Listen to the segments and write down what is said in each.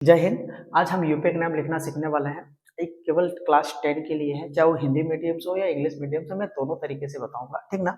जय हिंद। आज हम यूपी एग्जाम लिखना सीखने वाले हैं। एक केवल क्लास 10 के लिए है, चाहे वो हिंदी मीडियम से हो या इंग्लिश मीडियम से, मैं दोनों तरीके से बताऊंगा, ठीक ना।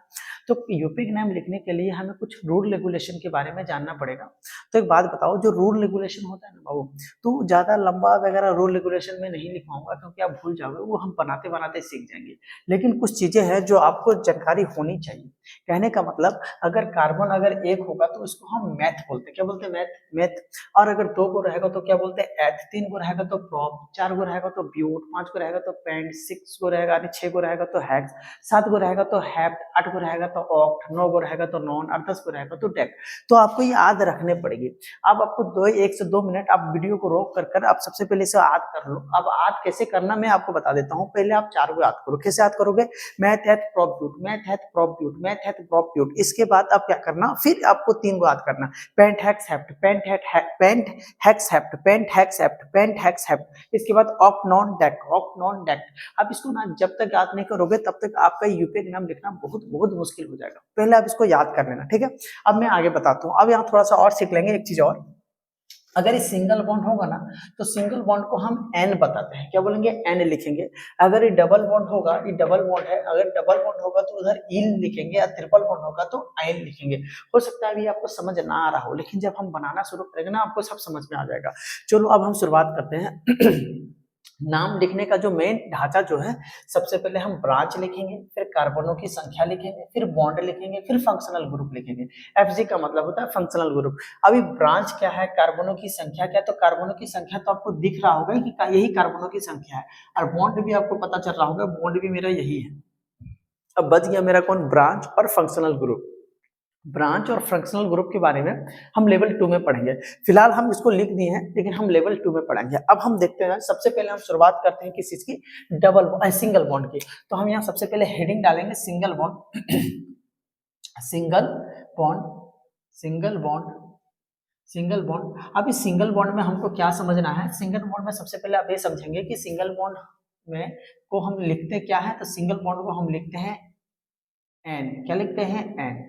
तो यूपी एग्जाम लिखने के लिए हमें कुछ रूल रेगुलेशन के बारे में जानना पड़ेगा। तो एक बात बताओ, जो रूल रेगुलेशन होता है ना बाबू, तो ज्यादा लंबा वगैरह रूल रेगुलेशन में नहीं लिखवाऊंगा क्योंकि आप भूल जाओगे, वो हम बनाते बनाते सीख जाएंगे। लेकिन कुछ चीजें हैं जो आपको जानकारी होनी चाहिए। कहने का मतलब, अगर कार्बन अगर एक होगा तो उसको हम मैथ बोलते हैं। क्या बोलते हैं? मैथ। मैथ। और अगर दो को रहेगा तो क्या बोलते हैं? एथ। तीन को रहेगा तो प्रॉप। चार को रहेगा तो ब्यूट। पांच को रहेगा तो पेंट। सिक्स को रहेगा यानी छह को रहेगा तो हैक्स। सात को रहेगा तो हैप्ट। आठ को रहेगा तो ऑक्ट। नौ को रहेगा तो नॉन। और 10 को रहेगा तो डेक। तो आपको ये याद रखने पड़ेगी। अब आपको दो 1 से 2 मिनट आप वीडियो को रोक कर आप सबसे पहले इसे याद कर लो। अब याद कैसे करना मैं आपको बता देता हूँ। पहले आप चार को याद करो। कैसे याद करोगे? मैथ हैथ प्रॉप्यूट, मैथ हैथ प्रॉप्यूट, मैथ हैथ प्रॉप्यूट। इसके बाद आप क्या करना, फिर आपको तीन को याद करना। Pent hex hept, pent hat pent hex hept, pent hex hept, pent hex hept. इसके बाद oct non dec, oct non dec. अब इसको ना जब तक याद नहीं करोगे तब तक आपका यूपी एग्जाम लिखना बहुत बहुत मुश्किल हो जाएगा। पहले आप इसको याद कर लेना, ठीक है। अब मैं आगे बताता हूँ। अब यहाँ थोड़ा सा और सीख लेंगे एक चीज और। अगर ये सिंगल बॉन्ड होगा ना, तो सिंगल बॉन्ड को हम एन बताते हैं। क्या बोलेंगे? एन लिखेंगे। अगर ये डबल बॉन्ड होगा, ये डबल बॉन्ड है, अगर डबल बॉन्ड होगा तो उधर इन लिखेंगे, या ट्रिपल बॉन्ड होगा तो आइन लिखेंगे। हो सकता है अभी आपको समझ ना आ रहा हो, लेकिन जब हम बनाना शुरू करेंगे ना, आपको सब समझ में आ जाएगा। चलो अब हम शुरुआत करते हैं। नाम लिखने का जो मेन ढांचा जो है, सबसे पहले हम ब्रांच लिखेंगे, फिर कार्बनों की संख्या लिखेंगे, फिर बॉन्ड लिखेंगे, फिर फंक्शनल ग्रुप लिखेंगे। एफजी का मतलब होता है फंक्शनल ग्रुप। अभी ब्रांच क्या है, कार्बनों की संख्या क्या है, तो कार्बनों की संख्या तो आपको दिख रहा होगा कि यही कार्बनों की संख्या है। और बॉन्ड भी आपको पता चल रहा होगा, बॉन्ड भी मेरा यही है। अब बच गया मेरा कौन? ब्रांच और फंक्शनल ग्रुप। ब्रांच और फंक्शनल ग्रुप के बारे में हम लेवल 2 में पढ़ेंगे। फिलहाल हम इसको लिख दिए हैं, लेकिन हम लेवल 2 में पढ़ेंगे। अब हम देखते हैं, सबसे पहले हम शुरुआत करते हैं किस चीज की? सिंगल बॉन्ड की। तो हम यहाँ सबसे पहले हेडिंग डालेंगे single bond. Single bond, single bond, single bond. अब इस सिंगल बॉन्ड में हमको क्या समझना है? सिंगल बॉन्ड में सबसे पहले आप ये समझेंगे कि सिंगल बॉन्ड में को हम लिखते क्या है। तो सिंगल बॉन्ड को हम लिखते हैं एन। क्या लिखते हैं? एन।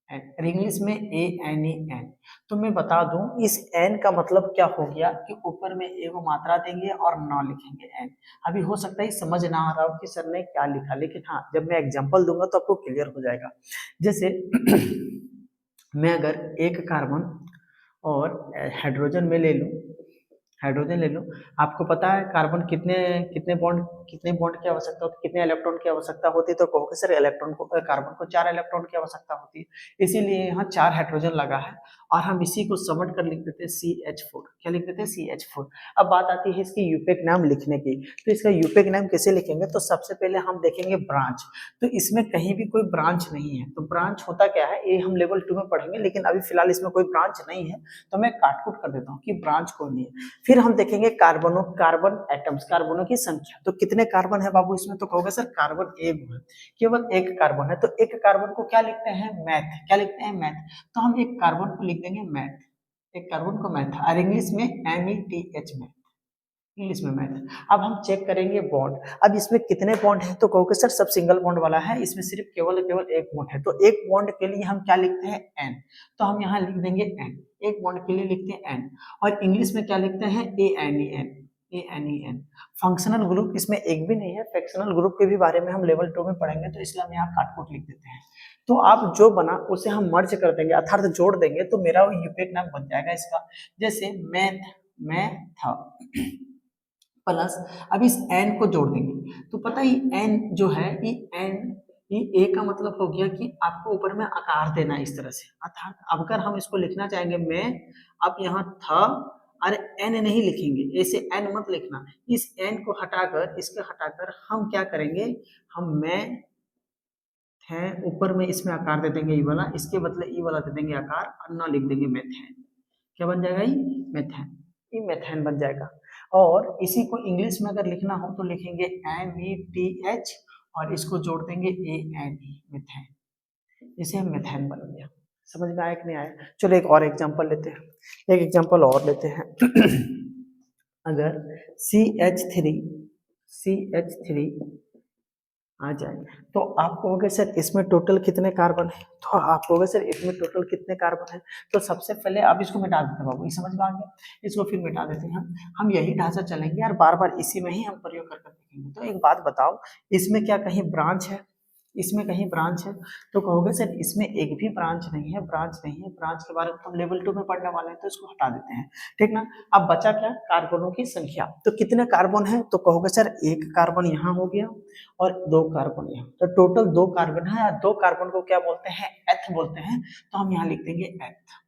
एन इंग्लिश में ए एन ई एन। तो मैं बता दूं, इस एन का मतलब क्या हो गया कि ऊपर में एगो मात्रा देंगे और नौ लिखेंगे एन। अभी हो सकता है समझ ना आ रहा हो कि सर ने क्या लिखा, लेकिन हाँ, जब मैं एग्जांपल दूंगा तो आपको क्लियर हो जाएगा। जैसे मैं अगर एक कार्बन और हाइड्रोजन में ले लूं, हाइड्रोजन ले लो। आपको पता है कार्बन कितने कितने बॉन्ड की आवश्यकता होती है, कितने इलेक्ट्रॉन की आवश्यकता होती है? तो कहोगे सर इलेक्ट्रॉन को, कार्बन को 4 इलेक्ट्रॉन की आवश्यकता होती है, इसीलिए यहाँ 4 हाइड्रोजन लगा है। और हम इसी को समझ कर लिख देते हैं CH4। क्या लिख देते हैं? CH4। अब बात आती है इसकी यूपेक नाम लिखने की। तो इसका यूपेक नाम कैसे लिखेंगे? तो सबसे पहले हम देखेंगे ब्रांच। तो इसमें कहीं भी कोई ब्रांच नहीं है। तो ब्रांच होता क्या है, ये हम लेवल 2 में पढ़ेंगे, लेकिन अभी फिलहाल इसमें कोई ब्रांच नहीं है। तो मैं काटकुट कर देता हूँ कि ब्रांच कोई नहीं है। फिर हम देखेंगे कार्बन एटम्स, कार्बनों की संख्या। तो कितने कार्बन है बाबू इसमें? तो कहोगे सर कार्बन एक है, केवल एक कार्बन है। तो एक कार्बन को क्या लिखते हैं? मैथ। क्या लिखते हैं? मैथ। तो हम एक कार्बन को लिख देंगे मैथ, एक कार्बन को मैथ। और इंग्लिश में METH, मैथ, इंग्लिश में मैथ। अब हम चेक करेंगे बॉन्ड। अब इसमें कितने बॉन्ड है? तो कहोगे सर सब सिंगल बॉन्ड वाला है, इसमें सिर्फ केवल केवल एक बॉन्ड है। तो एक बॉन्ड के लिए हम क्या लिखते हैं? एन। तो हम यहाँ लिख देंगे एन। एक बॉन्ड के लिए लिखते हैं एन। और इंग्लिश में क्या लिखते हैं? ANEN, ANEN। फंक्शनल ग्रुप इसमें एक भी नहीं है। फंक्शनल ग्रुप के भी बारे में हम लेवल 2 में पढ़ेंगे, तो इसलिए हम यहाँ काटकुट लिख देते हैं। तो आप जो बना उसे हम मर्ज कर देंगे, अर्थात जोड़ देंगे, तो मेरा यूपेक नाम बन जाएगा इसका। जैसे मैथ, मैथ प्लस, अब इस एन को जोड़ देंगे, तो पता ही एन जो है, ये एन, ये ए का मतलब हो गया कि आपको ऊपर में आकार देना है इस तरह से। अर्थात अब अगर हम इसको लिखना चाहेंगे मैं, अब यहाँ था, अरे एन नहीं लिखेंगे, ऐसे एन मत लिखना। इस एन को हटाकर, इसके हटाकर हम क्या करेंगे? हम मैं है ऊपर में इसमें आकार दे देंगे ई वाला, इसके बदले ई वाला दे देंगे आकार, और ना लिख देंगे मेथेन। क्या बन जाएगा? ये मेथेन, ये मेथेन बन जाएगा। और इसी को इंग्लिश में अगर लिखना हो तो लिखेंगे METH, और इसको जोड़ देंगे ANE, मेथेन। इसे हम मेथेन बन गया। समझ में आया कि नहीं आया? चलो एक और एग्जांपल लेते हैं, एक एग्जांपल और लेते हैं। अगर CH3 आ जाए। तो आप कहोगे सर इसमें टोटल कितने कार्बन है, तो आप कहोगे सर इसमें टोटल कितने कार्बन है। तो सबसे पहले आप इसको मिटा देते हैं बाबू, ये समझ में आ गया। इसको फिर मिटा देते हैं हम यही ढांचा चलेंगे और बार बार इसी में ही हम प्रयोग कर देखेंगे। तो एक बात बताओ, इसमें क्या कहीं ब्रांच है, इसमें कहीं ब्रांच है। तो कहोगे सर इसमें एक भी ब्रांच नहीं है, ब्रांच नहीं है, ब्रांच के बारे में तो हम लेवल 2 में पढ़ने वाले हैं, तो इसको हटा देते हैं, ठीक ना। अब बचा क्या, कार्बनों की संख्या। तो कितने कार्बन है, तो कहोगे सर एक कार्बन यहाँ हो गया और दो कार्बन यहाँ, तो टोटल दो कार्बन है। और दो कार्बन को क्या बोलते हैं, एथ बोलते हैं। तो हम यहाँ लिख देंगे एथ,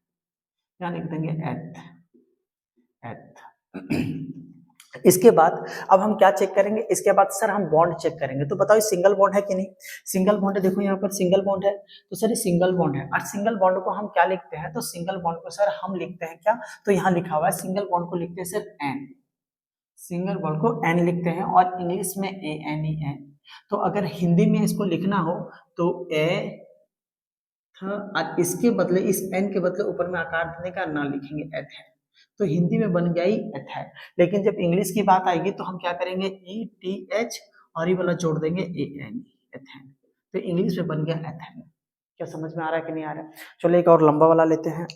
यहाँ लिख देंगे एथ, एथ। इसके बाद अब हम क्या चेक करेंगे, इसके बाद सर हम बॉन्ड चेक करेंगे। तो बताओ सिंगल बॉन्ड है कि नहीं, सिंगल बॉन्ड है, देखो यहाँ पर सिंगल बॉन्ड है। तो सर ये सिंगल बॉन्ड है, और सिंगल बॉन्ड को हम क्या लिखते हैं, तो सिंगल बॉन्ड को सर हम लिखते हैं क्या, तो यहाँ लिखा हुआ है सिंगल बॉन्ड को लिखते हैं सर एन, सिंगल बॉन्ड को एन लिखते हैं, और इंग्लिश में ए एन ई एन। तो अगर हिंदी में इसको लिखना हो तो ए था, और इसके बदले, इस एन के बदले ऊपर में आकार देने का ना लिखेंगे एथ है, तो हिंदी में बन गया ही एथाइल। लेकिन जब इंग्लिश की बात आएगी तो हम क्या करेंगे, ई टी एच और ये वाला जोड़ देंगे ए एन, एथाइल। तो इंग्लिश में बन गया एथाइल। क्या समझ में आ रहा है कि नहीं आ रहा है। चलो एक और लंबा वाला लेते हैं।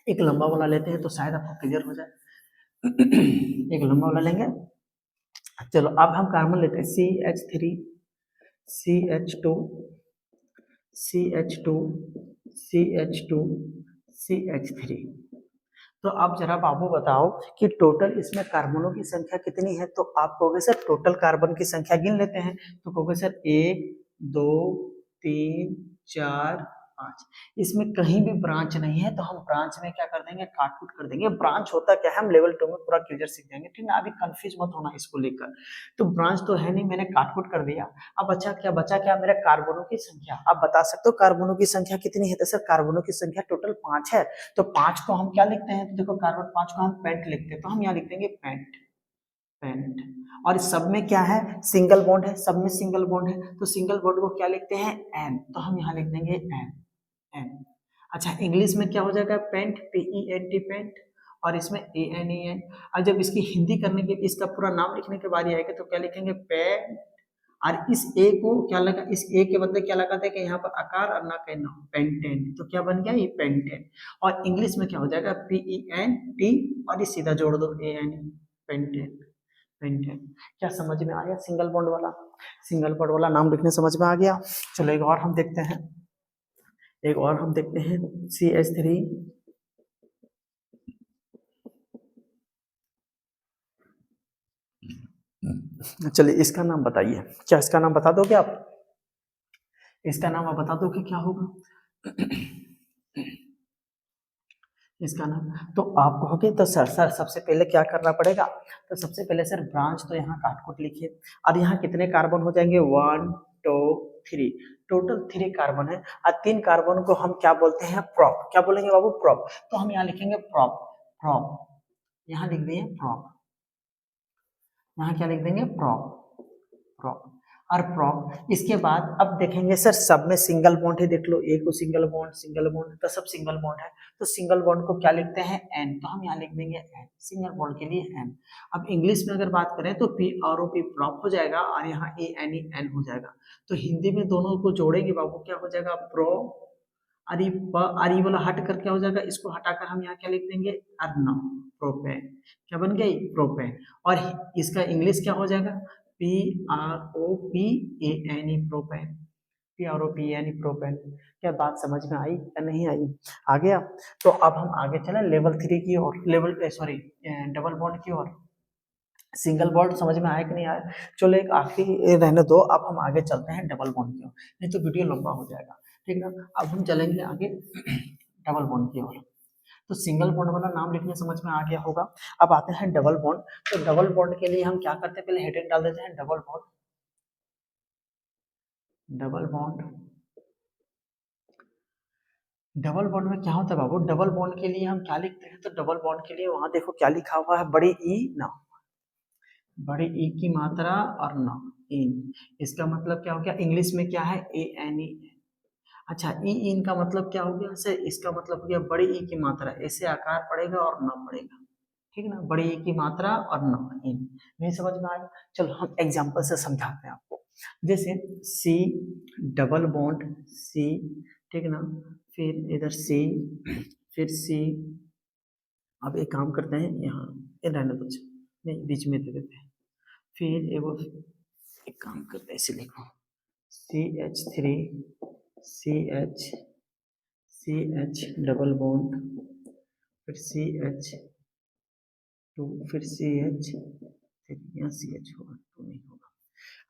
एक लंबा वाला लेते हैं तो शायद आपको क्लियर हो जाए। एक लंबा वाला लेंगे। चलो अब हम कार्बन लेते हैं, CH3, CH2, CH2, CH2, CH3। तो आप जरा बाबू बताओ कि टोटल इसमें कार्बनों की संख्या कितनी है। तो आप कहोगे सर टोटल कार्बन की संख्या गिन लेते हैं। तो कहोगे सर 1 2 3 4 5, इसमें कहीं भी ब्रांच नहीं है, तो हम ब्रांच में क्या कर देंगे, काट कूट कर देंगे। ब्रांच होता क्या है हम लेवल 2 में पूरा क्लियर सीख जाएंगे, ठीक है, अभी कंफ्यूज मत होना इसको लेकर। तो ब्रांच तो है नहीं, मैंने काट कूट कर दिया। अब अच्छा क्या बचा, क्या मेरा कार्बनों की संख्या। आप बता सकते हो कार्बनों की संख्या कितनी है। तो सर कार्बनों की संख्या टोटल 5 है। तो 5 को हम क्या लिखते हैं, तो देखो कार्बन 5 को हम पेंट लिखते हैं, तो हम यहाँ लिख देंगे पेंट, पेंट। और इस सब में क्या है, सिंगल बॉन्ड है, सब में सिंगल बॉन्ड है, तो सिंगल बॉन्ड को क्या लिखते हैं, एन, तो हम यहाँ लिख देंगे एन, एन। अच्छा इंग्लिश में क्या हो जाएगा, पेंट, PENT, पेंट, और इसमें ANEN। और जब इसकी हिंदी करने के, इसका पूरा नाम लिखने के बारी आएगा तो क्या लिखेंगे, पेंट। और इस ए को क्या लगा, इस ए के बदले क्या लगाते हैं कि यहाँ पर आकार और ना कहना, पेंटेन। तो क्या बन गया ये पेंटेन। और इंग्लिश में क्या हो जाएगा, PENT, और ये सीधा जोड़ दो AN, पेंटेन, पेंटेन। क्या समझ में आया, सिंगल बॉन्ड वाला, सिंगल बॉन्ड वाला नाम लिखने समझ में आ गया। चलो एक और हम देखते हैं, एक और हम देखते हैं, CH3, चलिए इसका नाम बताइए, क्या इसका नाम बता दोगे आप, इसका नाम आप बता दो कि क्या होगा। इसका नाम, तो आप कहोगे तो सर सबसे पहले क्या करना पड़ेगा, तो सबसे पहले सर ब्रांच तो यहाँ काट कुट लिखिए। अब यहाँ कितने कार्बन हो जाएंगे, 1 2 3, टोटल 3 कार्बन है। और 3 कार्बन को हम क्या बोलते हैं, प्रॉप। क्या बोलेंगे बाबू, प्रॉप। तो हम यहाँ लिखेंगे प्रॉप, प्रॉप, यहाँ लिख दिए प्रॉप, यहाँ क्या लिख देंगे, प्रॉप, प्रॉप और प्रॉप। इसके बाद अब देखेंगे सर सब में सिंगल बॉन्ड है, देख लो एक को सिंगल बॉन्ड, सिंगल बॉन्ड, तो सब सिंगल बॉन्ड है। तो सिंगल बॉन्ड को क्या लिखते हैं, एन, तो हम यहाँ लिख देंगे एन, सिंगल बॉन्ड के लिए एन। अब इंग्लिश में अगर बात करें तो PROP, प्रॉप हो जाएगा, और यहाँ ANEN हो जाएगा। तो हिंदी में दोनों को जोड़ेंगे बाबू, क्या हो जाएगा, प्रो, अरे अरे वाला हट कर क्या हो जाएगा, इसको हटाकर हम यहाँ क्या लिख देंगे, अर्ना, प्रोपेन। क्या बन गई, प्रोपेन। और इसका इंग्लिश क्या हो जाएगा, PROPANE, प्रोपेन, PROPANE, प्रोपेन। क्या बात समझ में आई या नहीं आई, आ गया। तो अब हम आगे चले लेवल 3 की ओर, लेवल सॉरी डबल बॉन्ड की ओर। सिंगल बॉन्ड समझ में आया कि नहीं आया। चलो एक आखिरी रहने दो, अब हम आगे चलते हैं डबल बॉन्ड की ओर, नहीं तो वीडियो लंबा हो जाएगा, ठीक ना। अब हम चलेंगे आगे डबल बॉन्ड की ओर। तो सिंगल बॉन्ड वाला नाम लिखने समझ में आ गया होगा। अब आते हैं डबल बॉन्ड। तो डबल बॉन्ड के लिए हम क्या करते हैं, पहले हेडिंग डाल देते हैं, double bond, double bond. Double bond में क्या होता है बाबू, डबल बॉन्ड के लिए हम क्या लिखते हैं, तो डबल बॉन्ड के लिए वहां देखो क्या लिखा हुआ है, बड़ी ई ना, बड़ी ई की मात्रा और ना, इन। इसका मतलब क्या हो गया, इंग्लिश में क्या है, ANE। अच्छा ई इन का मतलब क्या हो गया सर, इसका मतलब हो गया बड़ी ई की मात्रा, ऐसे आकार पड़ेगा और न पड़ेगा, ठीक है ना, बड़ी ई की मात्रा और न, इन। नहीं समझ में आया। चलो हम एग्जांपल से समझाते हैं आपको। जैसे सी डबल बॉन्ड सी, ठीक ना, फिर इधर सी, फिर सी। अब एक काम करते हैं, यहाँ रहने दो, नहीं बीच में दे देते हैं। फिर एक काम करते हैं, इसे लिखो CH3 CH CH double bond, फिर CH2, फिर CH, फिर यहाँ CH होगा, 2 नहीं होगा।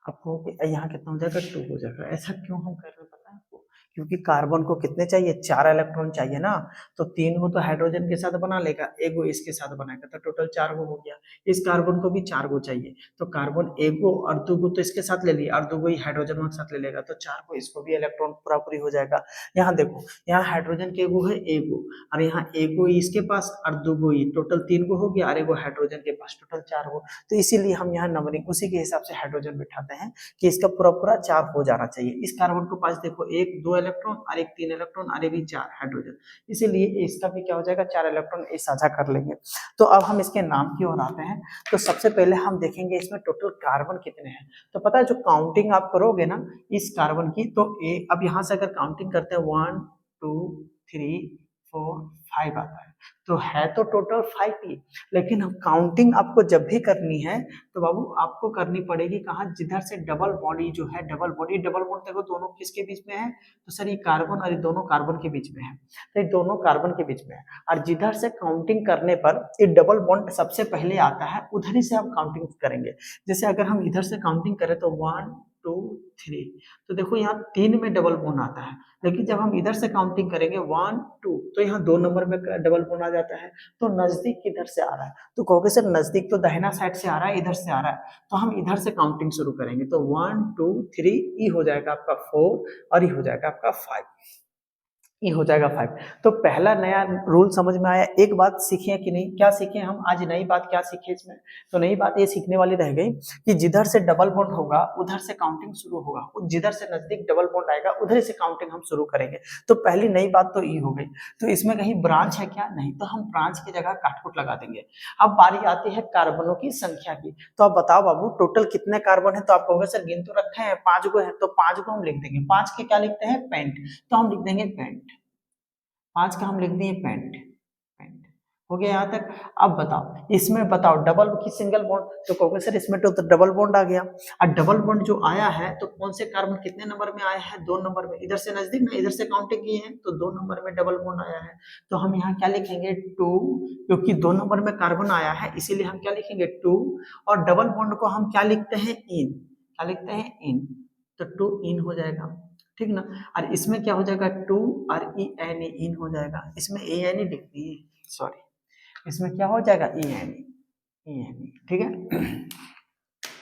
आपको यहाँ कितना हो जाएगा, 2 हो जाएगा। ऐसा क्यों हम कर रहे हैं पता है आपको? क्योंकि कार्बन को कितने चाहिए, 4 इलेक्ट्रॉन चाहिए ना, तो 3 को तो हाइड्रोजन के साथ बना लेगा, 1 को इसके साथ बनाएगा, तो टोटल 4 को हो गया। इस कार्बन को भी 4 को चाहिए, तो कार्बन 1 को और 2 को तो इसके साथ ले लिया, और 2 को ही हाइड्रोजन के साथ ले लेगा, तो 4 को इसको भी इलेक्ट्रॉन पूरा पूरी हो जाएगा। यहाँ देखो, यहाँ हाइड्रोजन के एगो है 1 को, और यहाँ 1 को इसके पास और 2 को ही, टोटल 3 को हो गया, और 1 को हाइड्रोजन के पास, टोटल 4 को। तो इसीलिए हम यहाँ नंबरिंग उसी के हिसाब से हाइड्रोजन बिठाते हैं कि इसका पूरा पूरा 4 हो जाना चाहिए। इस कार्बन के पास देखो 1 2 इलेक्ट्रॉन और 1 3 इलेक्ट्रॉन और 1 4 हाइड्रोजन, इसीलिए इसका भी क्या हो जाएगा, 4 इलेक्ट्रॉन ये साझा कर लेंगे। तो अब हम इसके नाम की ओर आते हैं। तो सबसे पहले हम देखेंगे इसमें टोटल कार्बन कितने हैं। तो पता है, जो काउंटिंग आप करोगे ना इस कार्बन की, तो अब यहाँ से अगर काउंटिंग करते हैं 1 2 3 4 5 आता है, तो है तो टोटल 5 ही, लेकिन हम काउंटिंग आपको जब भी करनी है तो बाबू आपको करनी पड़ेगी कहाँ, जिधर से डबल बॉडी जो है, डबल बॉडी देखो दोनों किसके बीच में है, तो सर ये कार्बन और ये दोनों कार्बन के बीच में है, तो ये दोनों कार्बन के बीच में है, और जिधर से काउंटिंग करने पर ये डबल बॉन्ड सबसे पहले आता है, उधर ही से हम काउंटिंग करेंगे। जैसे अगर हम इधर से काउंटिंग करें तो 1 2 3, तो देखो यहाँ 3 में डबल बॉन्ड आता है, लेकिन जब हम इधर से काउंटिंग करेंगे 1 2, तो यहाँ 2 नंबर में डबल बॉन्ड आ जाता है। तो नजदीक किधर से आ रहा है, तो कहोगे सर नजदीक तो दाहिना साइड से आ रहा है, इधर से आ रहा है, तो हम इधर से काउंटिंग शुरू करेंगे। तो 1 2 3, ई हो जाएगा आपका 4, और ये हो जाएगा आपका 5, ये हो जाएगा 5। तो पहला नया रूल समझ में आया। एक बात सीखे कि नहीं, क्या सीखे हम आज, नई बात क्या सीखे इसमें, तो नई बात ये सीखने वाली रह गई कि जिधर से डबल बॉन्ड होगा उधर से काउंटिंग शुरू होगा, जिधर से नजदीक डबल बॉन्ड आएगा उधर से काउंटिंग हम शुरू करेंगे। तो पहली नई बात तो ये हो गई। तो इसमें कहीं ब्रांच है क्या, नहीं, तो हम ब्रांच की जगह काटकुट लगा देंगे। अब बारी आती है कार्बनों की संख्या की। तो आप बताओ बाबू टोटल कितने कार्बन है, तो आप कहोगे सर गिन तो रखे हैं 5 को है, तो 5 को हम लिख देंगे। 5 के क्या लिखते हैं, पेंट, तो हम लिख देंगे पेंट, 5 का हम लिख दिए पेंट, पेंट हो गया यहाँ तक। अब बताओ इसमें, बताओ डबल की सिंगल बॉन्ड, तो कहोगे सर इसमें तो डबल बॉन्ड आ गया, और डबल बॉन्ड जो आया है तो कौन से कार्बन कितने नंबर में आया है, 2 नंबर में, इधर से नजदीक ना, इधर से काउंटिंग की है तो 2 नंबर में डबल बॉन्ड आया है। तो हम यहाँ क्या लिखेंगे 2, क्योंकि 2 नंबर में कार्बन आया है इसीलिए हम क्या लिखेंगे 2, और डबल बॉन्ड को हम क्या लिखते हैं, इन, क्या लिखते हैं, इन, तो 2 इन हो जाएगा, ठीक ना। और इसमें क्या हो जाएगा 2 और ई एन इन हो जाएगा, इसमें ए एन लिख दिए, सॉरी, इसमें क्या हो जाएगा ई एन, ठीक है,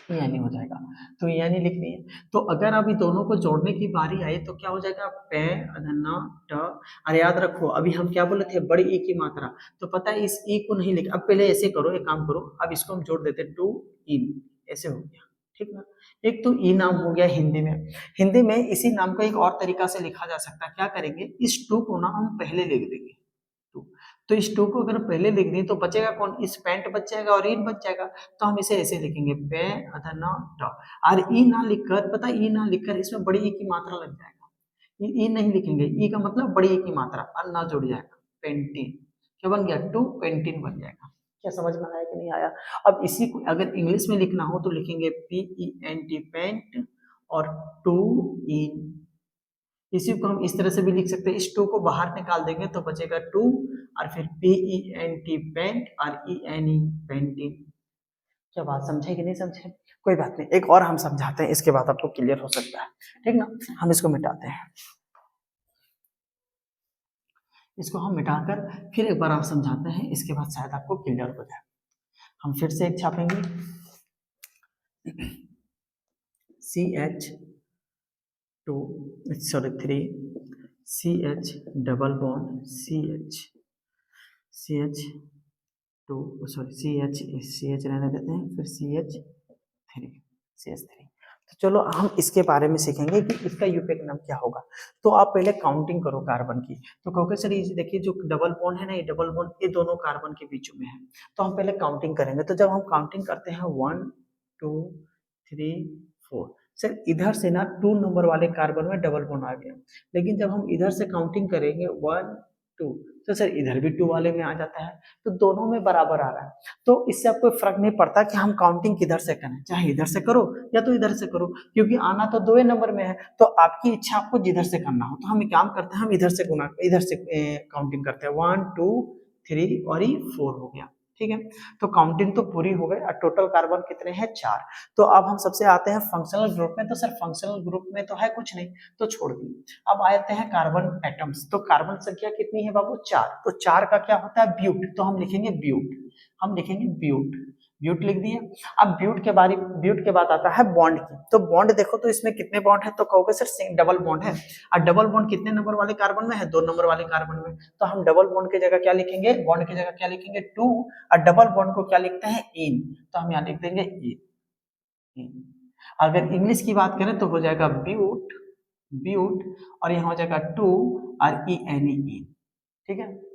ई एन हो जाएगा, तो ई एन लिख दिए। तो अगर अभी दोनों को जोड़ने की बारी आई तो क्या हो जाएगा, पे अधना ट, और याद रखो अभी हम क्या बोले थे, बड़ी ई की मात्रा, तो पता है इस ई को नहीं लिख, अब पहले ऐसे करो, एक काम करो, अब इसको हम जोड़ देते 2 इन, ऐसे हो गया, ठीक ना। एक तो ई नाम हो गया हिंदी में। हिंदी में इसी नाम को एक और तरीका से लिखा जा सकता है, क्या करेंगे, इस 2 को ना हम पहले लिख देंगे 2, तो इस 2 को अगर पहले लिख दें तो बचेगा कौन, इस पेंट बच जाएगा और इन बच जाएगा, तो हम इसे ऐसे लिखेंगे पे अधना ट, और ई ना लिखकर, पता ई ना लिखकर इसमें बड़ी ई की मात्रा लग जाएगा, ई नहीं लिखेंगे, ई का मतलब बड़ी ई की मात्रा, और ना जुड़ जाएगा, पेंटीन, क्या बन गया 2 पेंटीन बन जाएगा। क्या समझ में आया कि नहीं आया। अब इसी को अगर इंग्लिश में लिखना हो तो लिखेंगे PENT पेंट, और 2 इन, इसी को हम इस तरह से भी लिख सकते हैं, इस 2 को बाहर निकाल देंगे तो बचेगा 2, और फिर PENT पेंट और ENE पेंटिन। क्या बात समझे कि नहीं समझे, कोई बात नहीं, एक और हम समझाते हैं, इसके बाद आपको क्लियर हो सकता है, ठीक ना। हम इसको मिटाते हैं, इसको हम मिटाकर फिर एक बार आप समझाते हैं, इसके बाद शायद आपको क्लियर हो जाए। हम फिर से एक छापेंगे, CH2 sorry 3 CH double bond CH2 sorry CH रहने देते हैं, फिर CH3। तो चलो हम इसके बारे में सीखेंगे कि इसका यूपेक नाम क्या होगा। तो आप पहले काउंटिंग करो कार्बन की, तो कहोगे सर ये देखिए जो डबल बॉन्ड है ना, ये डबल बॉन्ड ये दोनों कार्बन के बीच में है, तो हम पहले काउंटिंग करेंगे। तो जब हम काउंटिंग करते हैं 1 2 3 4, सर इधर से ना 2 नंबर वाले कार्बन में डबल बॉन्ड आ गया, लेकिन जब हम इधर से काउंटिंग करेंगे 1 2, तो सर इधर भी 2 वाले में आ जाता है, तो दोनों में बराबर आ रहा है। तो इससे आपको फर्क नहीं पड़ता कि हम काउंटिंग किधर से करें, चाहे इधर से करो या तो इधर से करो, क्योंकि आना तो 2 नंबर में है। तो आपकी इच्छा आपको जिधर से करना हो, तो हम एक काम करते हैं, हम इधर से गुना, इधर से काउंटिंग करते हैं 1 2 3 और ये 4 हो गया। ठीक है, तो काउंटिंग तो पूरी हो गई और टोटल कार्बन कितने हैं 4। तो अब हम सबसे आते हैं फंक्शनल ग्रुप में। तो सर फंक्शनल ग्रुप में तो है कुछ नहीं, तो छोड़ दिए। अब आते हैं कार्बन एटम्स। तो कार्बन संख्या कितनी है बाबू 4। तो 4 का क्या होता है ब्यूट, तो हम लिखेंगे ब्यूट, हम लिखेंगे ब्यूट, ब्यूट लिख दिए। अब ब्यूट के बाद आता है बॉन्ड की। तो बॉन्ड देखो तो इसमें कितने बॉन्ड है, तो कहोगे सर डबल बॉन्ड है। और डबल बॉन्ड कितने नंबर वाले कार्बन में है, 2 नंबर वाले कार्बन में। तो हम डबल बॉन्ड की जगह क्या लिखेंगे, बॉन्ड की जगह क्या लिखेंगे 2, और डबल बॉन्ड को क्या लिखते हैं इन, तो हम यहाँ लिख देंगे इन। अगर इंग्लिश की बात करें तो हो जाएगा ब्यूट, ब्यूट, और यहाँ हो जाएगा 2 और ई एन ई। ठीक है,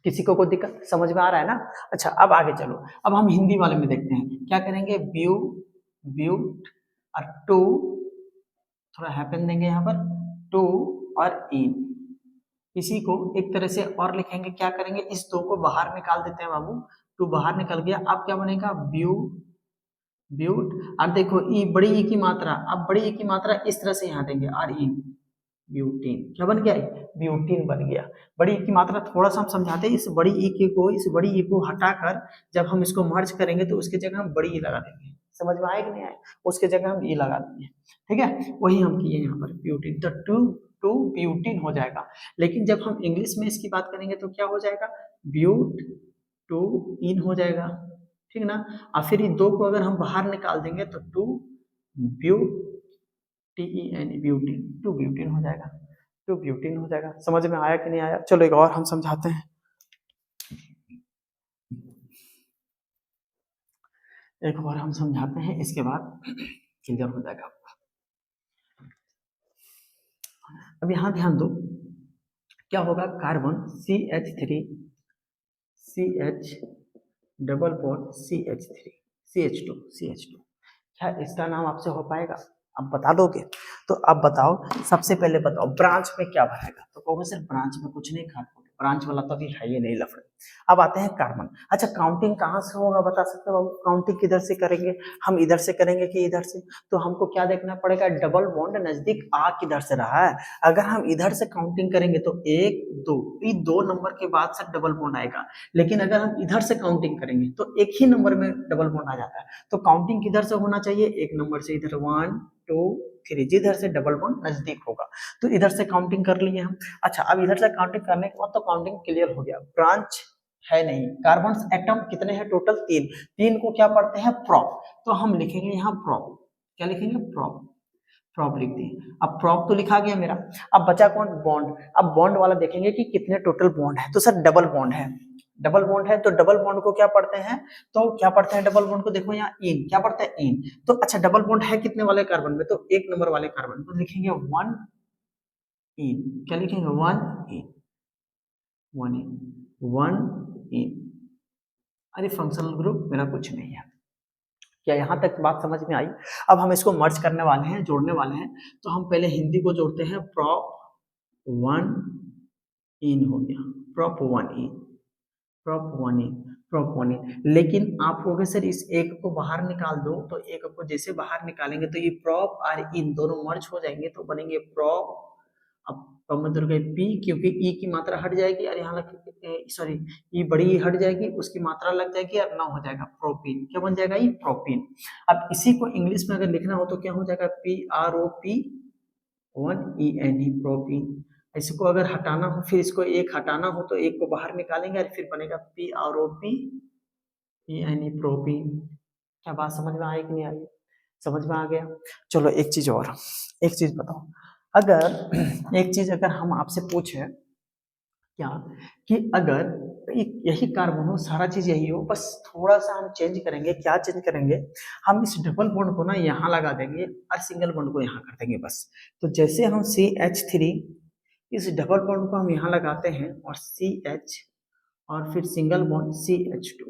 किसी को कोई दिक्कत समझ में आ रहा है ना। अच्छा अब आगे चलो, अब हम हिंदी वाले में देखते हैं क्या करेंगे, ब्यू ब्यूट और 2, थोड़ा हैपन देंगे यहाँ पर 2 और इन। इसी को एक तरह से और लिखेंगे, क्या करेंगे इस 2 को बाहर निकाल देते हैं बाबू, 2 बाहर निकल गया। अब क्या बनेगा ब्यू ब्यूट, और देखो ई बड़ी ई की मात्रा, अब बड़ी ई की मात्रा इस तरह से यहाँ देंगे और इन, ब्यूटीन। क्या बन गया, ब्यूटीन बन गया। बड़ी ई की मात्रा थोड़ा सा हम समझाते हैं, इस बड़ी ई को, इस बड़ी ई को हटाकर जब हम इसको मर्ज करेंगे तो उसकी जगह हम बड़ी ई लगा देंगे। समझ में आए कि नहीं आए, उसके जगह हम ई लगा देंगे। ठीक है, वही हम किए यहाँ पर ब्यूटीन, तो टू ब्यूटीन हो जाएगा। लेकिन जब हम इंग्लिश में इसकी बात करेंगे तो क्या हो जाएगा, ब्यूट 2 इन हो जाएगा। ठीक ना, और फिर इन 2 को अगर हम बाहर निकाल देंगे तो 2 ब्यूट TEN ब्यूटीन, 2 ब्यूटीन हो जाएगा, 2 ब्यूटीन हो जाएगा। समझ में आया कि नहीं आया, चलो एक और हम समझाते हैं, एक और हम समझाते हैं, इसके बाद क्लियर हो जाएगा। अब यहाँ ध्यान दो, क्या होगा, carbon CH3 CH double bond CH3 CH2 क्या इसका नाम आपसे हो पाएगा, अब बता दोगे। तो अब बताओ, सबसे पहले बताओ ब्रांच में क्या बनेगा, तो कहोगे सर ब्रांच में कुछ नहीं, कार्बन ब्रांच वाला तो अभी है ही नहीं लफड़े। अब आते हैं कार्बन। अच्छा काउंटिंग कहाँ से होगा बता सकते हो, काउंटिंग किधर से करेंगे, हम इधर से करेंगे कि इधर से। तो हमको क्या देखना पड़ेगा, डबल बॉन्ड नजदीक आ किधर से रहा है। अगर हम इधर से काउंटिंग करेंगे तो 1 2, ये 2 नंबर के बाद से डबल बॉन्ड आएगा। लेकिन अगर हम इधर से काउंटिंग करेंगे तो एक ही नंबर में डबल बॉन्ड आ जाता है। तो काउंटिंग किधर से होना चाहिए, एक नंबर से, इधर 1 2 3, जिधर से डबल बॉन्ड नजदीक होगा। तो इधर से काउंटिंग कर लिए हम। अच्छा अब इधर से काउंटिंग करने के बाद तो काउंटिंग क्लियर हो गया, ब्रांच है नहीं। कार्बन एटम कितने हैं टोटल 3, 3 को क्या पढ़ते हैं प्रॉप, तो हम लिखेंगे यहाँ प्रॉप, क्या लिखेंगे प्रॉप, प्रॉप लिख दिए। अब प्रॉप तो लिखा गया मेरा, अब बचा कौन, बॉन्ड। अब बॉन्ड वाला देखेंगे कि कितने टोटल बॉन्ड है, तो सर डबल बॉन्ड है, डबल बॉन्ड है। तो डबल बॉन्ड को क्या पढ़ते हैं, तो क्या पढ़ते हैं डबल बॉन्ड को, देखो यहाँ इन, क्या पढ़ते हैं इन। तो अच्छा डबल बॉन्ड है कितने वाले कार्बन में, तो 1 नंबर वाले कार्बन में, तो लिखेंगे 1 इन, क्या लिखेंगे 1 इन, 1 इन, 1 इन। अरे फंक्शनल ग्रुप मेरा कुछ नहीं है, क्या यहाँ तक बात समझ में आई। अब हम इसको मर्ज करने वाले हैं, जोड़ने वाले हैं। तो हम पहले हिंदी को जोड़ते हैं, प्रॉप 1 इन हो गया, प्रॉप 1 इन, प्रॉप 1 इन, प्रॉप 1 इन। लेकिन आप कहोगे सर इस एक को बाहर निकाल दो, तो एक को जैसे बाहर निकालेंगे तो ये प्रॉप और इन दोनों मर्ज हो जाएंगे, तो बनेंगे प्रॉप। अब मतलब पी, क्योंकि ई की मात्रा हट जाएगी और यहाँ सॉरी ई बड़ी ई हट जाएगी, उसकी मात्रा लग जाएगी और ना हो जाएगा प्रोपीन, क्या बन जाएगा ये प्रोपीन। अब इसी को इंग्लिश में अगर लिखना हो तो क्या हो जाएगा, PROP1ENE प्रोपीन। इसको अगर हटाना हो, फिर इसको एक हटाना हो तो एक को बाहर निकालेंगे और फिर बनेगा PROPENE प्रोपीन। क्या बात समझ में आई कि नहीं आई, समझ में आ गया। चलो एक चीज और, एक चीज बताओ, अगर एक चीज अगर हम आपसे पूछे क्या, कि अगर यही कार्बन हो, सारा चीज यही हो, बस थोड़ा सा हम चेंज करेंगे, क्या चेंज करेंगे, हम इस डबल बॉन्ड को ना यहाँ लगा देंगे और सिंगल बॉन्ड को यहाँ कर देंगे बस। तो जैसे हम CH3, इस डबल बॉन्ड को हम यहाँ लगाते हैं और CH, और फिर सिंगल बॉन्ड CH2।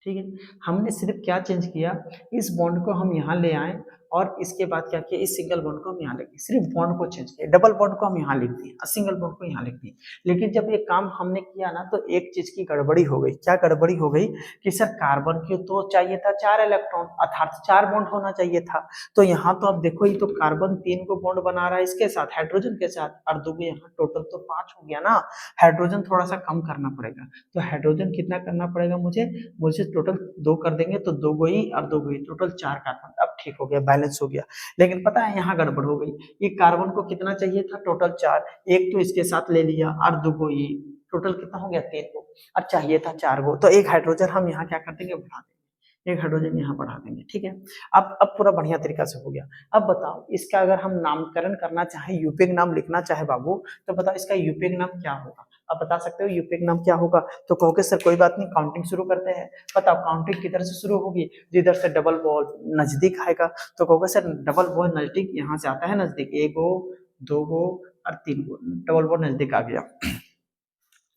ठीक है, हमने सिर्फ क्या चेंज किया, इस बॉन्ड को हम यहाँ ले आए और इसके बाद क्या किया, इस सिंगल बॉन्ड को हम यहाँ लिख दिए, सिर्फ बॉन्ड को चेंज किया, डबल बॉन्ड को हम यहाँ लिख दिए और सिंगल बॉन्ड को यहाँ लिख दिए। लेकिन जब ये काम हमने किया ना तो एक चीज की गड़बड़ी हो गई। क्या गड़बड़ी हो गई कि सर कार्बन की तो चाहिए था 4 इलेक्ट्रॉन, अर्थात 4 बॉन्ड होना चाहिए था। तो यहाँ तो आप देखो ये तो कार्बन 3 को बॉन्ड बना रहा है इसके साथ, हाइड्रोजन के साथ, और दो यहाँ टोटल तो 5 हो गया ना। हाइड्रोजन थोड़ा सा कम करना पड़ेगा, तो हाइड्रोजन कितना करना पड़ेगा मुझे टोटल 2 कर देंगे तो 2 गई और 2 गई, टोटल 4 कार्बन। अब ठीक हो गया, बैलेंस हो गया। लेकिन पता है यहाँ गड़बड़ हो गई, ये कार्बन को कितना चाहिए था, टोटल 4, एक तो इसके साथ ले लिया और 2 को ये, टोटल कितना हो गया 3 को, और चाहिए था 4 को, तो एक हाइड्रोजन हम यहाँ क्या कर देंगे, बढ़ा देंगे, एक हाइड्रोजन यहाँ बढ़ा देंगे। ठीक है, अब पूरा बढ़िया तरीका से हो गया। अब बताओ इसका अगर हम नामकरण करना चाहे, यूपीएक नाम लिखना चाहे बाबू, तो बताओ इसका यूपीएक नाम क्या होगा। अब बता सकते हो यूपीएक नाम क्या होगा, तो कहोगे सर कोई बात नहीं, काउंटिंग शुरू करते हैं। बताओ काउंटिंग किधर से शुरू होगी, जिधर से डबल बॉन्ड नजदीक आएगा, तो कहोगे सर डबल बॉन्ड नजदीक यहाँ से आता है नजदीक, 1 गो 2 गो और 3 गो, डबल बॉन्ड नजदीक आ गया।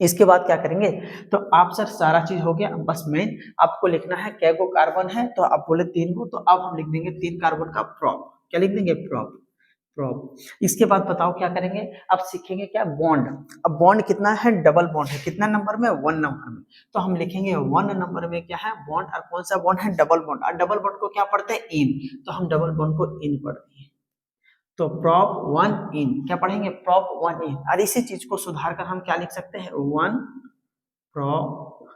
इसके बाद क्या करेंगे, तो आप सर सारा चीज हो गया, बस मेन आपको लिखना है कै गो कार्बन है, तो आप बोले 3 गो, तो अब हम लिख देंगे 3 कार्बन का प्रॉप, क्या लिख देंगे, प्रॉप। इसके बाद बताओ क्या करेंगे, अब सीखेंगे क्या, बॉन्ड। अब बॉन्ड कितना है, डबल बॉन्ड है, कितना नंबर में, 1 नंबर में, तो हम लिखेंगे 1 नंबर में क्या है, बॉन्ड, और कौन सा बॉन्ड है, डबल बॉन्ड, और डबल बॉन्ड को क्या पढ़ते हैं, इन, तो हम डबल बॉन्ड को इन पढ़ते हैं, तो prop 1 इन, क्या पढ़ेंगे, prop 1 इन। और इसी चीज को सुधार कर हम क्या लिख सकते हैं, 1 prop,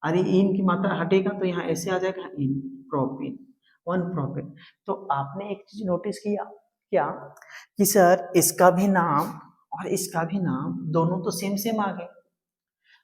अरे इन की मात्रा हटेगा तो यहाँ ऐसे आ जाएगा, इन प्रोपिन, 1 प्रोपिन। तो आपने एक चीज नोटिस किया क्या, कि सर इसका भी नाम और इसका भी नाम दोनों तो सेम सेम आ गए,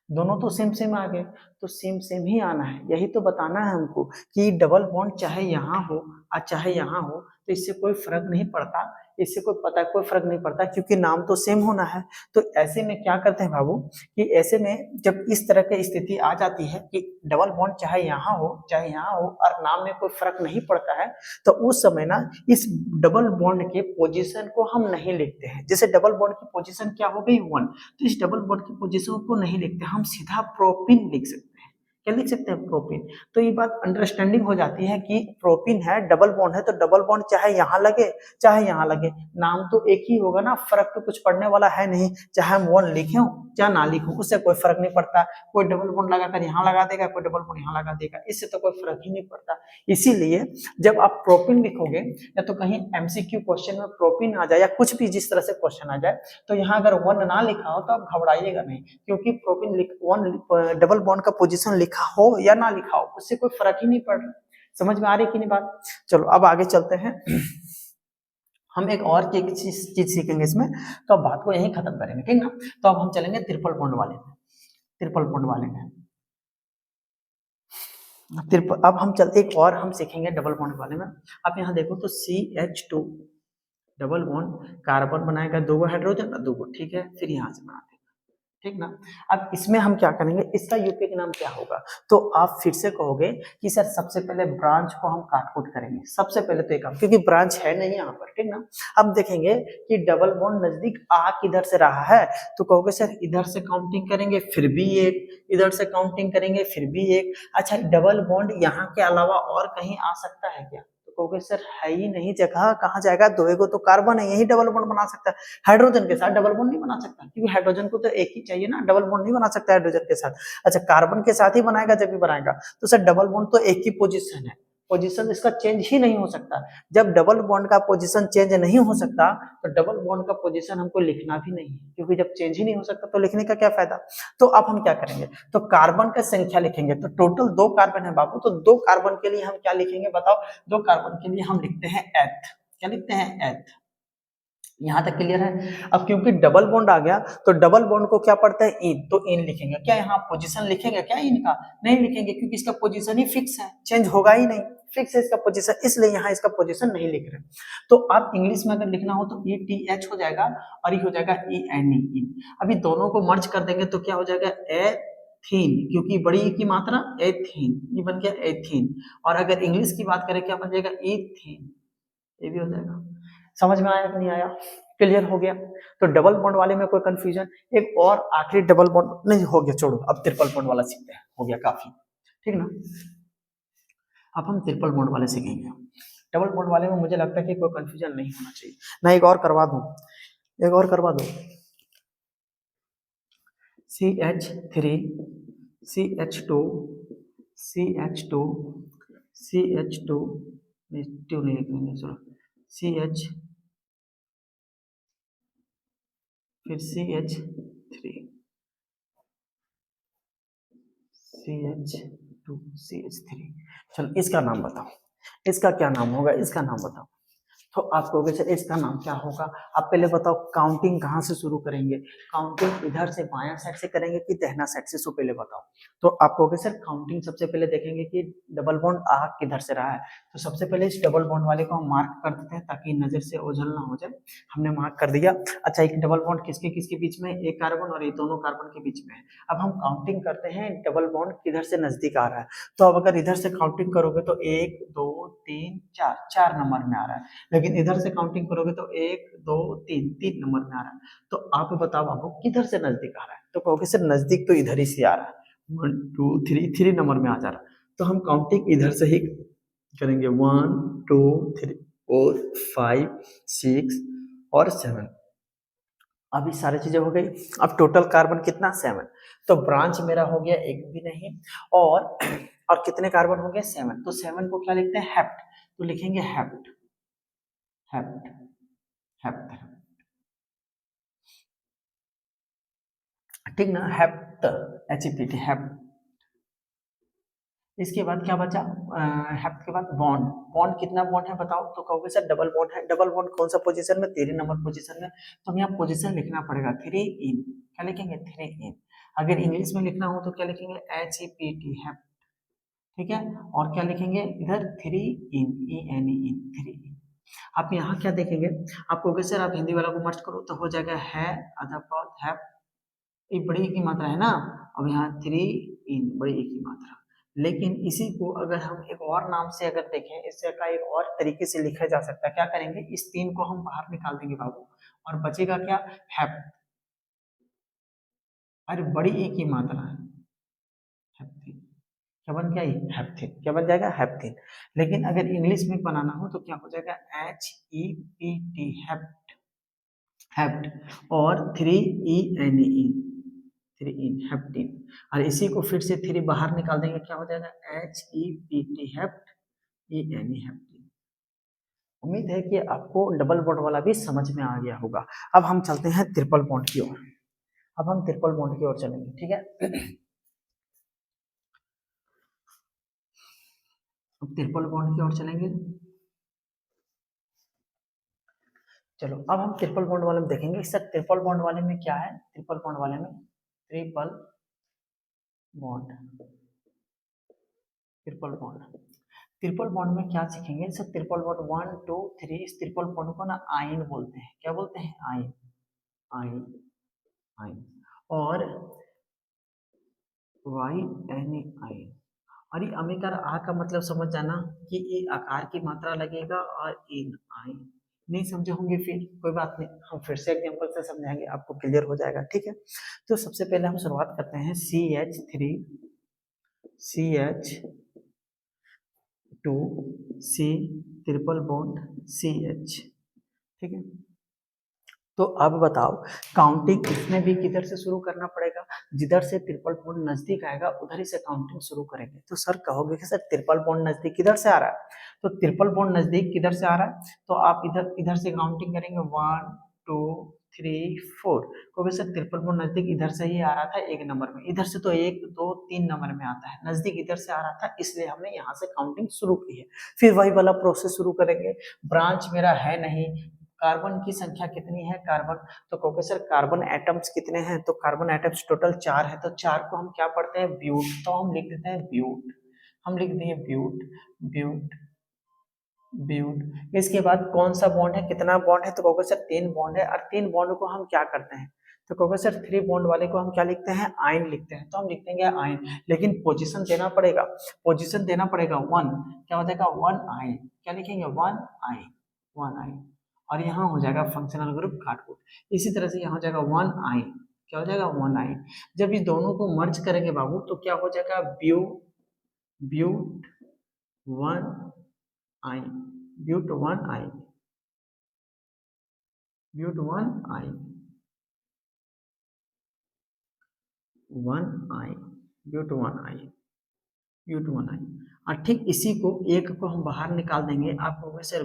दोनों तो सेम सेम आ गए, तो सेम सेम ही आना है, यही तो बताना है हमको कि डबल बॉन्ड चाहे यहाँ हो और चाहे यहाँ हो, तो इससे कोई फर्क नहीं पड़ता, इससे कोई फर्क नहीं पड़ता, क्योंकि नाम तो सेम होना है। तो ऐसे में क्या करते हैं बाबू, कि ऐसे में जब इस तरह की स्थिति आ जाती है कि डबल बॉन्ड चाहे यहाँ हो चाहे यहाँ हो और नाम में कोई फर्क नहीं पड़ता है, तो उस समय ना इस डबल बॉन्ड के पोजीशन को हम नहीं लिखते हैं। जैसे डबल बॉन्ड की पोजीशन क्या हो गई, 1, तो इस डबल बॉन्ड की पोजीशन को नहीं लिखते, हम सीधा प्रोपिन लिख सकते हैं। क्या लिख सकते हैं, प्रोपिन। तो ये बात अंडरस्टैंडिंग हो जाती है कि प्रोपिन है, डबल बॉन्ड है, तो डबल बॉन्ड चाहे यहाँ लगे चाहे यहाँ लगे, नाम तो एक ही होगा ना, फर्क तो कुछ पड़ने वाला है नहीं, चाहे हम 1 लिखें चाहे ना लिखूं, उससे कोई फर्क नहीं पड़ता। कोई डबल बॉन्ड लगाकर यहाँ लगा देगा, कोई डबल बॉन्ड यहाँ लगा देगा, इससे तो कोई फर्क ही नहीं पड़ता। इसीलिए जब आप प्रोपिन लिखोगे, या तो कहीं एमसीक्यू क्वेश्चन में प्रोपिन आ जाए या कुछ भी जिस तरह से क्वेश्चन आ जाए, तो यहाँ अगर 1 ना लिखा हो तो आप घबराइएगा नहीं, क्योंकि प्रोपिन 1 डबल बॉन्ड का पोजीशन लिखा हो या ना लिखा हो, उससे कोई फर्क ही नहीं पड़ रहा। समझ में आ रही कि नहीं बात। चलो अब आगे चलते हैं, हम एक और चीज सीखेंगे इसमें, तो अब बात को यहीं खत्म करेंगे, ठीक ना। तो अब हम चलेंगे ट्रिपल बॉन्ड वाले में, ट्रिपल बॉन्ड वाले में अब हम चलते, एक और हम सीखेंगे डबल बॉन्ड वाले में। अब यहाँ देखो तो CH2 डबल बॉन्ड, कार्बन बनाएगा 2 गो हाइड्रोजन और 2 गो, ठीक है, फिर यहाँ से बनाते हैं, ठीक ना। अब इसमें हम क्या करेंगे, इसका यूपीएक नाम क्या होगा, तो आप फिर से कहोगे कि सर सबसे पहले ब्रांच को हम काट-कूट करेंगे, सबसे पहले तो एक काम, क्योंकि ब्रांच है नहीं यहाँ पर, ठीक ना। अब देखेंगे कि डबल बॉन्ड नजदीक आ किधर से रहा है, तो कहोगे सर इधर से काउंटिंग करेंगे फिर भी एक, इधर से काउंटिंग करेंगे फिर भी एक। अच्छा डबल बॉन्ड यहाँ के अलावा और कहीं आ सकता है क्या, तो कहोगे सर है ही नहीं जगह, कहाँ जाएगा, 2 गो तो कार्बन है, यही डबल बॉन्ड बना सकता है, हाइड्रोजन के साथ डबल बॉन्ड नहीं बना सकता, क्योंकि हाइड्रोजन को तो एक ही चाहिए ना, डबल बॉन्ड नहीं बना सकता हाइड्रोजन के साथ। अच्छा कार्बन के साथ ही बनाएगा, जब भी बनाएगा तो सर डबल बॉन्ड तो एक ही पोजीशन है, पोजीशन इसका चेंज ही नहीं हो सकता। जब डबल बॉन्ड का पोजीशन चेंज नहीं हो सकता, तो डबल बॉन्ड का पोजीशन हमको लिखना भी नहीं है, क्योंकि जब चेंज ही नहीं हो सकता तो लिखने का क्या फायदा। तो अब हम क्या करेंगे, तो कार्बन का संख्या लिखेंगे, तो टोटल 2 कार्बन है बाबू, तो 2 कार्बन के लिए हम क्या लिखेंगे बताओ, 2 कार्बन के लिए हम लिखते हैं एथ, क्या लिखते हैं, एथ। यहाँ तक क्लियर है। अब क्योंकि डबल बॉन्ड आ गया, तो डबल बॉन्ड को क्या पड़ता है, इन, तो इन लिखेंगे। क्या यहाँ पोजीशन लिखेंगे क्या इनका, नहीं लिखेंगे, क्योंकि इसका पोजीशन ही फिक्स है, चेंज होगा ही नहीं, फिक्स है इसका पोजीशन, इसलिए यहाँ इसका पोजीशन नहीं लिख रहे। तो आप इंग्लिश में अगर लिखना हो तो ETH हो जाएगा और ये हो जाएगा ENE, इन। अभी दोनों को मर्ज कर देंगे तो क्या हो जाएगा, एथीन, क्योंकि बड़ी ई की मात्रा एथीन, ये बन गया एथीन। और अगर इंग्लिश की बात करें क्या बन जाएगा, इथीन, ये भी हो जाएगा। समझ में आया कि नहीं आया, क्लियर हो गया। तो डबल बॉन्ड वाले में कोई कंफ्यूजन, एक और आखिरी डबल बॉन्ड नहीं, हो गया छोड़ो, अब ट्रिपल बॉन्ड वाला सीखते हैं, हो गया काफी, ठीक ना। अब हम ट्रिपल बॉन्ड वाले सीखेंगे। डबल बॉन्ड वाले में मुझे लगता है कि कोई कंफ्यूजन नहीं होना चाहिए। मैं एक और करवा दूं, एक और करवा दूं, CH3 CH2 CH2 CH2 to नहीं लिखेंगे, चलो CH फिर CH3 CH2 CH3। चलो इसका नाम बताओ, इसका क्या नाम होगा, इसका नाम बताओ। तो आप कहोगे सर इसका नाम क्या होगा। आप पहले बताओ काउंटिंग कहाँ से शुरू करेंगे, काउंटिंग इधर से बायां साइड से करेंगे कि दाहिना साइड से, सो पहले बताओ। तो आप कहोगे सर काउंटिंग सबसे पहले देखेंगे कि डबल बॉन्ड आ किधर से रहा है। तो सबसे पहले इस डबल बॉन्ड वाले को हम मार्क कर देते हैं ताकि नजर से ओझल ना हो जाए। हमने मार्क कर दिया। अच्छा, एक डबल बॉन्ड किसके किसके बीच में, एक कार्बन और ये दोनों कार्बन के बीच में है। अब हम काउंटिंग करते हैं डबल बॉन्ड किधर से नजदीक आ रहा है। तो अब अगर इधर से काउंटिंग करोगे तो 1 2 3 4, 4 नंबर में आ रहा है। लेकिन इधर से काउंटिंग करोगे तो 1 2 3, 3 नंबर में आ रहा है। तो आप बताओ आपको किधर से नजदीक आ रहा है। तो कहोगे सर नजदीक तो इधर ही से आ रहा है, 1 2 3, 3 नंबर में आ जा रहा है। तो हम काउंटिंग इधर से ही करेंगे, 1 2 3 4 5 6 और 7। अभी सारी चीजें हो गई। अब टोटल कार्बन कितना, 7। तो ब्रांच मेरा हो गया एक भी नहीं, और कितने कार्बन हो गए, 7। तो 7 को क्या लिखते हैं, हेप्ट। तो लिखेंगे हेप्ट, हेप्ट, हेप्ट, ठीक ना, हेप्ट, HEPT, हेप्ट। इसके बाद क्या बचा, हेप्ट के बाद बॉन्ड। बॉन्ड कितना बॉन्ड है बताओ। तो कहोगे सर डबल बॉन्ड है। डबल बॉन्ड कौन सा पोजीशन में, 3 नंबर पोजीशन में। तो हमें यहाँ पोजीशन लिखना पड़ेगा 3 इन। क्या लिखेंगे, 3 इन। अगर इंग्लिश में लिखना हो तो क्या लिखेंगे, HEPT, हेप्ट, ठीक है। और क्या लिखेंगे इधर, 3 इन, ENE, इन, 3 इन। आप यहाँ क्या देखेंगे, आप कहोगे सर आप हिंदी वाला को मर्ज करो तो हो जाएगा है, आधा पद, है, ये बड़ी की मात्रा है ना। अब यहाँ 3 इन, बड़ी की मात्रा। लेकिन इसी को अगर हम एक और नाम से अगर देखें, इससे का एक और तरीके से लिखा जा सकता है। क्या करेंगे, इस 3 को हम बाहर निकाल देंगे बाबू, और बचेगा क्या, हैप। अरे बड़ी ई की मात्रा है, हैप्थीन। क्या बन गया, हैप्थीन। क्या बन जाएगा, हैप्थीन। लेकिन अगर इंग्लिश में बनाना हो तो क्या हो जाएगा, HEPT, हैप्ट, हैप्ट। और 3 ENE, 3 इन, हेप्टीन। और इसी को फिर से 3 बाहर निकाल देंगे, क्या हो जाएगा, HEPT, हेप्ट, ENE, हेप्टीन। उम्मीद है कि आपको डबल बॉन्ड वाला भी समझ में आ गया होगा। अब हम चलते हैं ट्रिपल बॉन्ड की ओर। अब हम ट्रिपल बॉन्ड की ओर चलेंगे, ठीक है। अब ट्रिपल बॉन्ड की ओर चलेंगे। चलो अब हम ट्रिपल बॉन्ड वाले में देखेंगे सर, ट्रिपल बॉन्ड वाले में क्या है। ट्रिपल बॉन्ड वाले में triple bond, triple bond, triple bond में क्या सीखेंगे सर, ट्रिपल बॉन्ड 1 2 3। इस ट्रिपल बॉन्ड को ना आयन बोलते हैं। क्या बोलते हैं, आयन, आयन, आयन। और YNE, आयन। और ये अमेकर आ का मतलब समझ जाना कि ये आकार की मात्रा लगेगा, और इन, आयन। नहीं समझे होंगे फिर कोई बात नहीं, हम फिर से एग्जांपल से समझाएंगे, आपको क्लियर हो जाएगा, ठीक है। तो सबसे पहले हम शुरुआत करते हैं, CH3 CH2 C, triple bond CH, ठीक है। तो अब बताओ काउंटिंग इसमें भी किधर से शुरू करना पड़ेगा, जिधर से ट्रिपल बॉन्ड नजदीक आएगा उधर ही से काउंटिंग शुरू करेंगे। तो सर कहोगे कि सर ट्रिपल बॉन्ड नजदीक किधर से आ रहा है। तो ट्रिपल बॉन्ड नजदीक किधर से आ रहा है, तो आप इधर इधर से काउंटिंग करेंगे, 1 2 3 4। कहोगे सर ट्रिपल बॉन्ड नजदीक इधर से ही आ रहा था, 1 नंबर में। इधर से तो 1 2 3 नंबर में आता है, नजदीक इधर से आ रहा था, इसलिए हमने यहाँ से काउंटिंग शुरू की है। फिर वही वाला प्रोसेस शुरू करेंगे। ब्रांच मेरा है नहीं, कार्बन की संख्या कितनी है, कार्बन। तो कहोगे सर कार्बन एटम्स कितने हैं, तो कार्बन एटम्स टोटल 4 है। तो 4 को हम क्या पढ़ते हैं, ब्यूट। तो हम लिख देते हैं ब्यूट, हम लिख दिए ब्यूट, ब्यूट, ब्यूट। इसके बाद कौन सा बॉन्ड है, कितना बॉन्ड है, तो कहोगे सर 3 बॉन्ड है। और 3 बॉन्ड को हम क्या करते हैं, तो कहोगे सर 3 बॉन्ड वाले को हम क्या लिखते हैं, आयन लिखते हैं। तो हम लिख देंगे आयन, लेकिन पोजीशन देना पड़ेगा, पोजीशन देना पड़ेगा 1। क्या हो जाएगा, 1 आयन। क्या लिखेंगे, 1 आयन, 1 आयन। और यहाँ हो जाएगा फंक्शनल ग्रुप कार्बोन। इसी तरह से यहाँ हो जाएगा 1 आयन। क्या हो जाएगा, 1 आयन। जब इस दोनों को मर्ज करेंगे बाबू तो क्या हो जाएगा, ब्यू, ब्यूट 1 आयन, ब्यूटवानाइन, ब्यूटवानाइन, वन आई, ब्यूटवानाइन, ब्यूटवानाइन। और ठीक इसी को एक को हम बाहर निकाल देंगे, आप कहोगे सर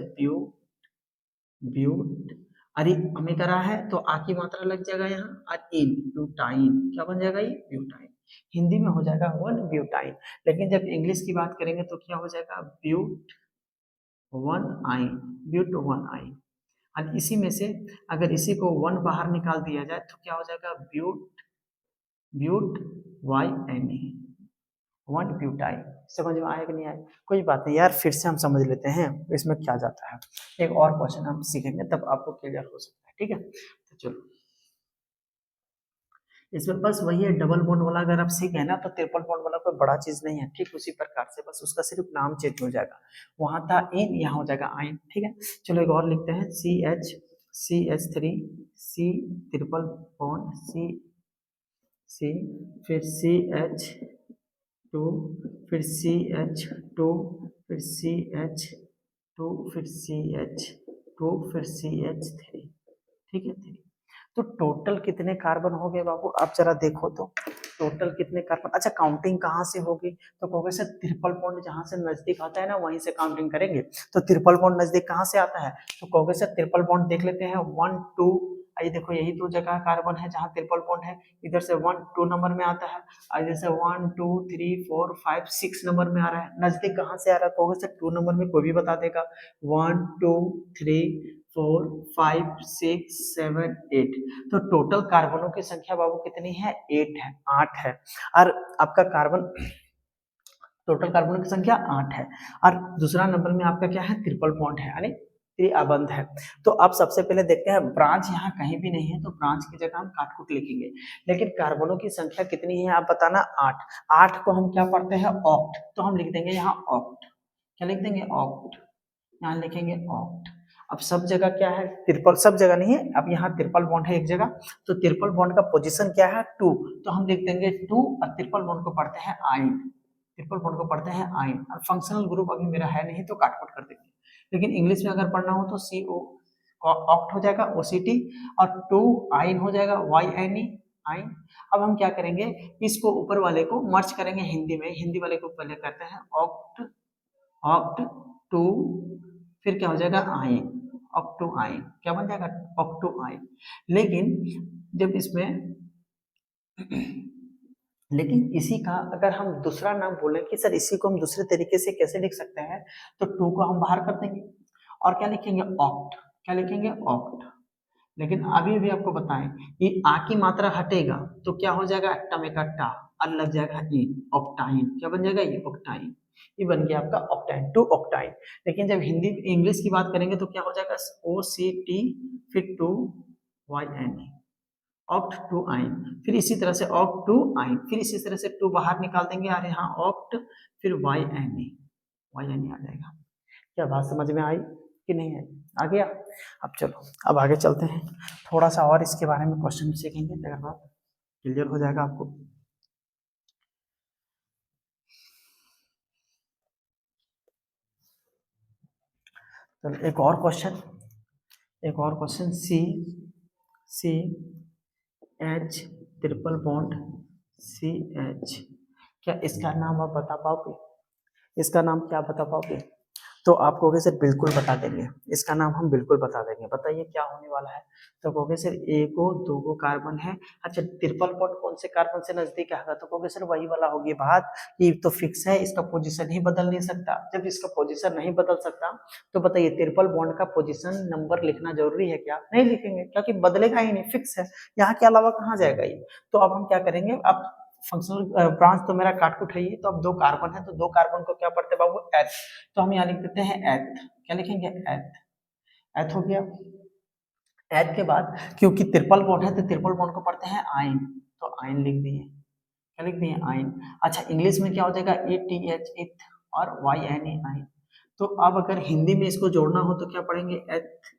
ब्यूट, अरे हमें करा है तो आ की मात्रा लग जाएगा यहाँ, और इन ब्यूटाइन, क्या बन जाएगा ये ब्यूटाइन। हिंदी में हो जाएगा वन ब्यूटाइन, लेकिन जब इंग्लिश की बात करेंगे तो क्या हो जाएगा ब्यूट वन आइन, ब्यूट वन आइन। और इसी में से अगर इसी को वन बाहर निकाल दिया जाए तो क्या हो जाएगा but Y N A, one butyne. समझ में आया कि नहीं आया? कोई बात नहीं यार, फिर से हम समझ लेते हैं इसमें क्या जाता है। एक और क्वेश्चन हम सीखेंगे तब आपको क्लियर हो सकता है, ठीक है। तो चलो, इसमें बस वही है, डबल बॉन्ड वाला अगर आप सीखे ना तो ट्रिपल बॉन्ड वाला कोई बड़ा चीज नहीं है, ठीक उसी प्रकार से, बस उसका सिर्फ नाम चेंज हो जाएगा, वहां था इन, यहाँ हो जाएगा आइन, ठीक है। चलो एक और लिखते हैं, CH3 C triple bond C, फिर CH2, फिर CH2, फिर CH2, फिर CH2, फिर CH3, ठीक है। तो टोटल कितने कार्बन हो गए बाबू, आप जरा देखो तो टोटल कितने कार्बन। अच्छा काउंटिंग कहाँ से होगी, तो कहोगे सर ट्रिपल बॉन्ड जहां से नजदीक आता है ना वहीं से काउंटिंग करेंगे। तो ट्रिपल बॉन्ड नजदीक कहाँ से आता है, तो कहोगे सर ट्रिपल बॉन्ड देख लेते हैं, 1 2, ये देखो यही तो जगह कार्बन है जहाँ ट्रिपल बॉन्ड है, इधर से 1 2 नंबर में आता है, और इधर से 1 2 3 4 5 6 नंबर में आ रहा है। नजदीक कहाँ से आ रहा है, कहोगे सर 2 नंबर में, कोई भी बता देगा, 1 2 3 4 5 6 7 8। तो टोटल कार्बनों की संख्या बाबू कितनी है, 8 है। और आपका कार्बन, टोटल कार्बनों की संख्या 8 है, और दूसरा नंबर में आपका क्या है, ट्रिपल बॉन्ड है, यानी त्रिअबंध है। तो आप सबसे पहले देखते हैं ब्रांच यहाँ कहीं भी नहीं है, तो ब्रांच की जगह हम काटकुट लिखेंगे। लेकिन कार्बनों की संख्या कितनी है आप बताना, 8। 8 को हम क्या पढ़ते हैं, ऑक्ट, तो हम लिख देंगे यहाँ ऑक्ट, क्या लिख देंगे, ऑक्ट, यहाँ लिखेंगे ऑक्ट। अब सब जगह क्या है, ट्रिपल, सब जगह नहीं है, अब यहाँ ट्रिपल बॉन्ड है एक जगह, तो ट्रिपल बॉन्ड का पोजीशन क्या है, 2, तो हम लिख देंगे 2, और ट्रिपल बॉन्ड को पढ़ते हैं आइन, ट्रिपल बॉन्ड को पढ़ते हैं आइन। और फंक्शनल ग्रुप अभी मेरा है नहीं तो काटकुट कर देंगे, लेकिन इंग्लिश में अगर पढ़ना हो तो CO ऑक्ट हो जाएगा, OCT, और 2 आइन हो जाएगा, YNE, आइन। अब हम क्या करेंगे, इसको ऊपर वाले को मर्ज करेंगे हिंदी में, हिंदी वाले को पहले करते हैं ऑक्ट, ऑक्ट 2, फिर क्या हो जाएगा आइन, ऑक्टो आइन, क्या बन जाएगा, ऑक्टो आइन। लेकिन जब इसमें लेकिन इसी का अगर हम दूसरा नाम बोले कि सर इसी को हम दूसरे तरीके से कैसे लिख सकते हैं, तो 2 को हम बाहर कर देंगे और क्या लिखेंगे, ऑक्ट, क्या लिखेंगे, ऑक्ट। लेकिन अभी भी आपको बताएं, ये आ की मात्रा हटेगा तो क्या हो जाएगा, अट्टा में टा, और लग जाएगा इन, ऑक्टाइन, क्या बन जाएगा, ये ऑक्टाइन, ये बन गया आपका ऑक्टाइन, 2 ऑक्टाइन। लेकिन जब हिंदी इंग्लिश की बात करेंगे तो क्या हो जाएगा, OCT, फिर 2 YNE, ऑक्ट 2 आइन, फिर इसी तरह से ऑक्ट 2 आइन, फिर इसी तरह से 2 बाहर निकाल देंगे, और यहाँ ऑक्ट, फिर YNE, YNE आ जाएगा। क्या बात समझ में आई कि नहीं आई, आ गया। अब चलो अब आगे चलते हैं, थोड़ा सा और इसके बारे में क्वेश्चन सीखेंगे, अगर बात क्लियर हो जाएगा आपको। तो एक और question, CH triple bond CH, क्या इसका नाम आप बता पाओगे, इसका नाम क्या बता पाओगे, तो आप कहोगे सर बिल्कुल बता देंगे, इसका नाम हम बिल्कुल बता देंगे, बताइए क्या होने वाला है। तो कहोगे सर एक को 2 को कार्बन है, अच्छा ट्रिपल बॉन्ड कौन से कार्बन से नजदीक आएगा, तो कहोगे सर वही वाला होगी बात, ये तो फिक्स है, इसका पोजीशन ही बदल नहीं सकता। जब इसका पोजीशन नहीं बदल सकता तो बताइए ट्रिपल बॉन्ड का पोजीशन नंबर लिखना जरूरी है क्या, नहीं लिखेंगे, क्योंकि बदलेगा ही नहीं, फिक्स है, यहाँ के अलावा कहाँ जाएगा ये। तो अब हम क्या करेंगे, अब फंक्शनल ब्रांच तो मेरा काटकुट है ये, तो अब 2 कार्बन है तो 2 कार्बन को क्या पढ़ते बाबू, एथ, तो हम यहाँ लिख देते हैं एथ, क्या लिखेंगे, एथ, एथ हो गया। एथ के बाद क्योंकि ट्रिपल बॉन्ड है तो ट्रिपल बॉन्ड को पढ़ते हैं आइन, तो आइन लिख दिए, क्या लिख दिए, आइन। अच्छा इंग्लिश में क्या हो जाएगा, ATH, इथ, और YNE, आइन। तो अब अगर हिंदी में इसको जोड़ना हो तो क्या पढ़ेंगे, एथ,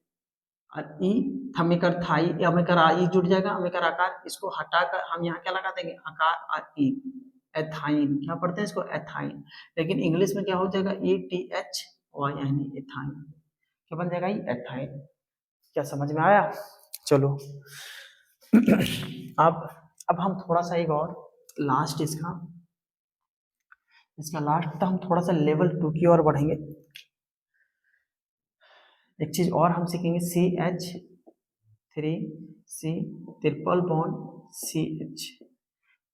और ई, हमेकर थाई, हमेकर आई जुड़ जाएगा, हमेकर आकार, इसको हटाकर हम यहाँ क्या लगा देंगे, आकार और ई, एथाइन, क्या पढ़ते हैं इसको, एथाइन। लेकिन इंग्लिश में क्या हो जाएगा, ETHYNE, एथाइन, क्या बन जाएगा ये एथाइन। क्या समझ में आया? चलो अब हम थोड़ा सा एक और लास्ट इसका लास्ट हम थोड़ा सा लेवल 2 की ओर बढ़ेंगे। एक चीज और हम सीखेंगे, CH3C ट्रिपल बॉन्ड CH।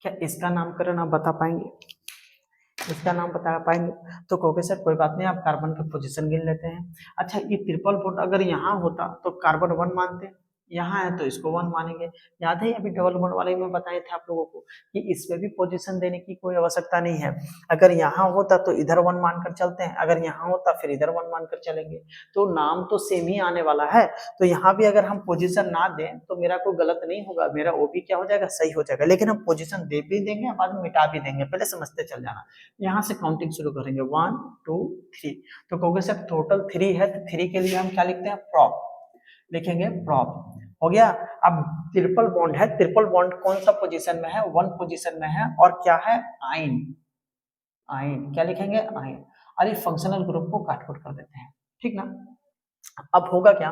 क्या इसका नामकरण आप बता पाएंगे? इसका नाम बता पाएंगे? तो कहोगे सर कोई बात नहीं, आप कार्बन की पोजीशन गिन लेते हैं। अच्छा, ये ट्रिपल बॉन्ड अगर यहाँ होता तो कार्बन 1 मानते, यहाँ है तो इसको 1 मानेंगे। याद है अभी डबल बॉन्ड वाले में बताए थे आप लोगों को कि इसमें भी पोजीशन देने की कोई आवश्यकता नहीं है। अगर यहाँ होता तो इधर 1 मानकर चलते हैं, अगर यहाँ होता फिर इधर 1 मानकर चलेंगे, तो नाम तो सेम ही आने वाला है। तो यहाँ भी अगर हम पोजीशन ना दें तो मेरा कोई गलत नहीं होगा, मेरा वो भी क्या हो जाएगा, सही हो जाएगा। लेकिन हम पोजीशन दे भी देंगे, बाद में मिटा भी देंगे, पहले समझते चल जाना। यहाँ से काउंटिंग शुरू करेंगे 1 2 3। तो कहोगे सर टोटल 3 है, तो 3 के लिए हम क्या लिखते हैं, प्रॉप लिखेंगे, प्रॉप हो गया। अब ट्रिपल बॉन्ड है, ट्रिपल बॉन्ड कौन सा पोजीशन में है, 1 पोजीशन में है, और क्या है, आइन। आइन क्या लिखेंगे, आइन। और ये फंक्शनल ग्रुप को काट-कुट कर देते हैं, ठीक ना। अब होगा क्या,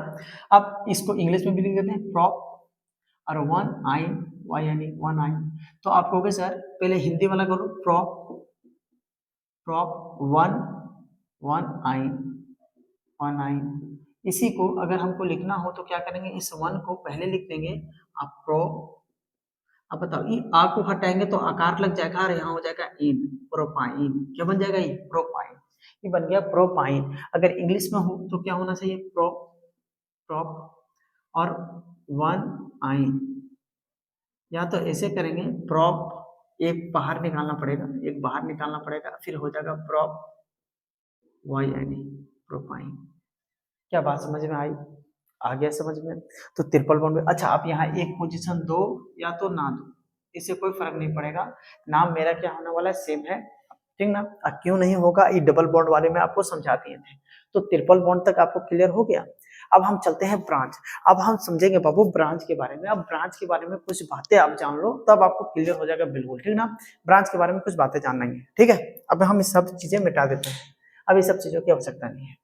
अब इसको इंग्लिश में भी लिख देते हैं प्रॉप और 1 आइन, वाई यानी 1 आइन। तो आप कहोगे सर पहले हिंदी वाला करो, प्रॉप 1 आइन। इसी को अगर हमको लिखना हो तो क्या करेंगे, इस 1 को पहले लिख देंगे, आप प्रो। अब बताओ ये आ को हटाएंगे तो आकार लग जाएगा और यहाँ हो जाएगा इन, प्रोपाइन। क्या बन जाएगा, ये प्रोपाइन। ये बन गया प्रोपाइन। अगर इंग्लिश में हो तो क्या होना चाहिए, प्रॉप और 1 आइन। या तो ऐसे करेंगे, प्रॉप एक बाहर निकालना पड़ेगा, फिर हो जाएगा प्रॉप वाई यानी प्रोपाइन। क्या बात समझ में आई, आ गया समझ में? तो ट्रिपल बॉन्ड में अच्छा आप यहाँ एक पोजीशन दो या तो ना दो, इससे कोई फर्क नहीं पड़ेगा, नाम मेरा क्या होने वाला है, सेम है, ठीक ना। क्यों नहीं होगा, ये डबल बॉन्ड वाले में आपको समझा दिए थे। तो ट्रिपल बॉन्ड तक आपको क्लियर हो गया। अब हम चलते हैं ब्रांच। अब हम समझेंगे बाबू ब्रांच के बारे में। अब ब्रांच के बारे में कुछ बातें आप जान लो तब आपको क्लियर हो जाएगा, बिल्कुल ठीक ना। ब्रांच के बारे में कुछ बातें जानना है, ठीक है। अब हम ये सब चीजें मिटा देते हैं, अब ये सब चीजों की आवश्यकता नहीं है।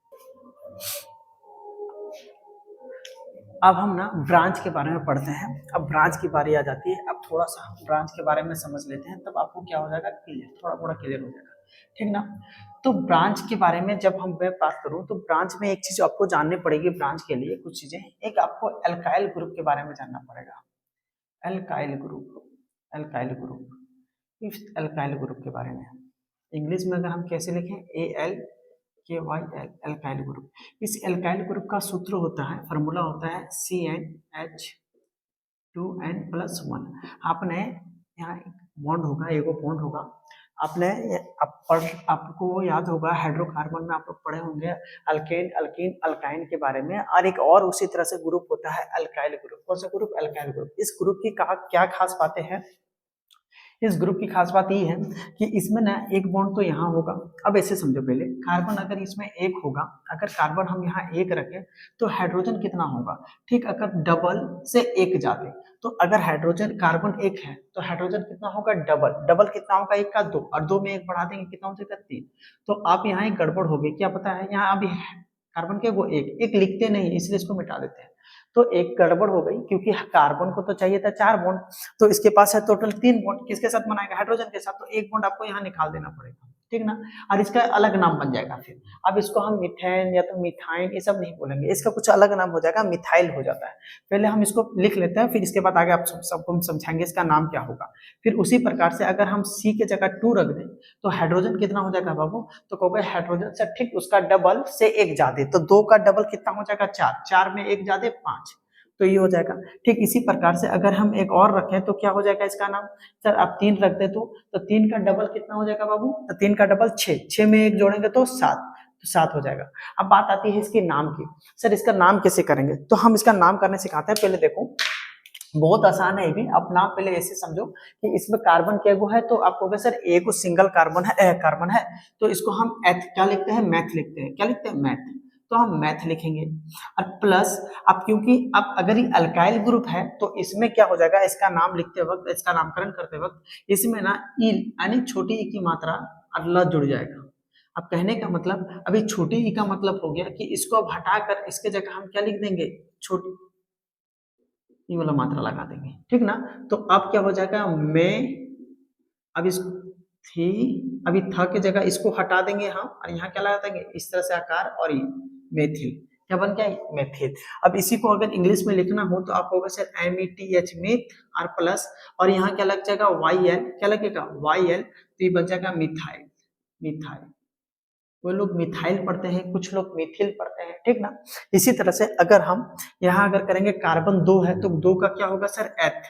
अब हम ना ब्रांच के बारे में पढ़ते हैं। अब ब्रांच की बारी आ जाती है, अब थोड़ा सा ब्रांच के बारे में समझ लेते हैं, तब आपको क्या हो जाएगा, क्लियर, थोड़ा क्लियर हो जाएगा, ठीक ना। तो ब्रांच के बारे में जब हम मैं बात करूं तो ब्रांच में एक चीज आपको जाननी पड़ेगी, ब्रांच के लिए कुछ चीजें। एक आपको एल्काइल ग्रुप के बारे में जानना पड़ेगा, एल्काइल ग्रुप, इस एल्काइल ग्रुप के बारे में इंग्लिश में अगर हम कैसे लिखें, ALKYL, एल्काइल ग्रुप। इस एल्काइल ग्रुप का सूत्र होता है, फार्मूला होता है CnH2n+1। आपने यहाँ बॉन्ड होगा, एगो बॉन्ड होगा, आपको याद होगा हाइड्रोकार्बन में आप लोग पढ़े होंगे अल्केन, अल्कीन, अल्काइन के बारे में। और एक और उसी तरह से ग्रुप होता है अल्काइल ग्रुप। कौन सा ग्रुप, अल्काइल ग्रुप। इस ग्रुप की क्या खास बातें हैं, इस ग्रुप की खास बात ये है कि इसमें ना एक बॉन्ड तो यहाँ होगा। अब ऐसे समझो, पहले कार्बन अगर इसमें एक होगा, अगर कार्बन हम यहाँ एक रखें तो हाइड्रोजन कितना होगा, ठीक। अगर डबल से एक जाते तो अगर हाइड्रोजन कार्बन एक है तो हाइड्रोजन कितना होगा, डबल कितना होगा, एक का 2, और 2 में 1 बढ़ा देंगे कितना हो जाएगा, 3। तो आप यहाँ एक गड़बड़ होगी, क्या पता है, यहाँ अभी कार्बन के वो एक लिखते नहीं, इसलिए इसको मिटा देते हैं। तो एक गड़बड़ हो गई, क्योंकि कार्बन को तो चाहिए था 4 बॉन्ड, तो इसके पास है टोटल 3 बॉन्ड। किसके साथ बनाएगा, हाइड्रोजन के साथ, तो एक बॉन्ड आपको यहाँ निकाल देना पड़ेगा, ठीक ना। और इसका अलग नाम बन जाएगा फिर। अब इसको हम मिथेन या तो मिथाइन ये सब नहीं बोलेंगे, इसका कुछ अलग नाम हो जाएगा, मिथाइल हो जाता है। पहले हम इसको लिख लेते हैं, फिर इसके बाद आगे आप सबको हम समझाएंगे इसका नाम क्या होगा। फिर उसी प्रकार से अगर हम C के जगह 2 रख दें तो हाइड्रोजन कितना हो जाएगा बाबू, तो कहोगे हाइड्रोजन से ठीक उसका डबल से एक ज्यादा, तो 2 का डबल कितना हो जाएगा, 4 में 1 ज्यादा 5, तो ये हो जाएगा, ठीक। इसी प्रकार से अगर हम एक और रखें तो क्या हो जाएगा इसका नाम, सर आप 3 रख दे तो 3 का डबल कितना हो जाएगा बाबू, तो 3 का डबल 6 में 1 जोड़ेंगे तो 7, तो 7 हो जाएगा। अब बात आती है इसके नाम की, सर इसका नाम कैसे करेंगे, तो हम इसका नाम करने सिखाते हैं। पहले देखो बहुत आसान है ये भी, आप नाम पहले ऐसे समझो कि इसमें कार्बन क्या है, तो आप कहोगे सर एक सिंगल कार्बन है, तो इसको हम क्या लिखते हैं, मैथ लिखते हैं, क्या लिखते हैं, मैथ। तो हम मैथ लिखेंगे, और प्लस अब क्योंकि अब अगर ये अल्काइल ग्रुप है तो इसमें क्या हो जाएगा, इसका नाम लिखते वक्त, इसका नामकरण करते वक्त इसमें ना ई यानी छोटी ई की मात्रा अल्लाह जुड़ जाएगा, अब कहने का मतलब, अभी छोटी ई का मतलब हो गया कि इसको अब हटाकर इसके जगह हम क्या लिख देंगे, छोटी ई वाला मात्रा लगा देंगे, ठीक ना। तो अब क्या हो जाएगा, मैं, अब इस थी, अभी था की जगह इसको हटा देंगे हम और यहाँ क्या लगा देंगे, इस तरह से आकार, और ये मेथिल, क्या बन गया, मेथिल। अब इसी को अगर इंग्लिश में लिखना हो तो आप होगा सर METH, मिथ, और प्लस, और यहाँ क्या लग जाएगा, YL, क्या लगेगा, YL, तो ये बन जाएगा मिथाइल, मिथाइल। वो लोग मिथाइल पढ़ते हैं, कुछ लोग मिथिल पढ़ते हैं, ठीक ना। इसी तरह से अगर हम यहाँ अगर करेंगे कार्बन 2 है तो 2 का क्या होगा सर, एथ,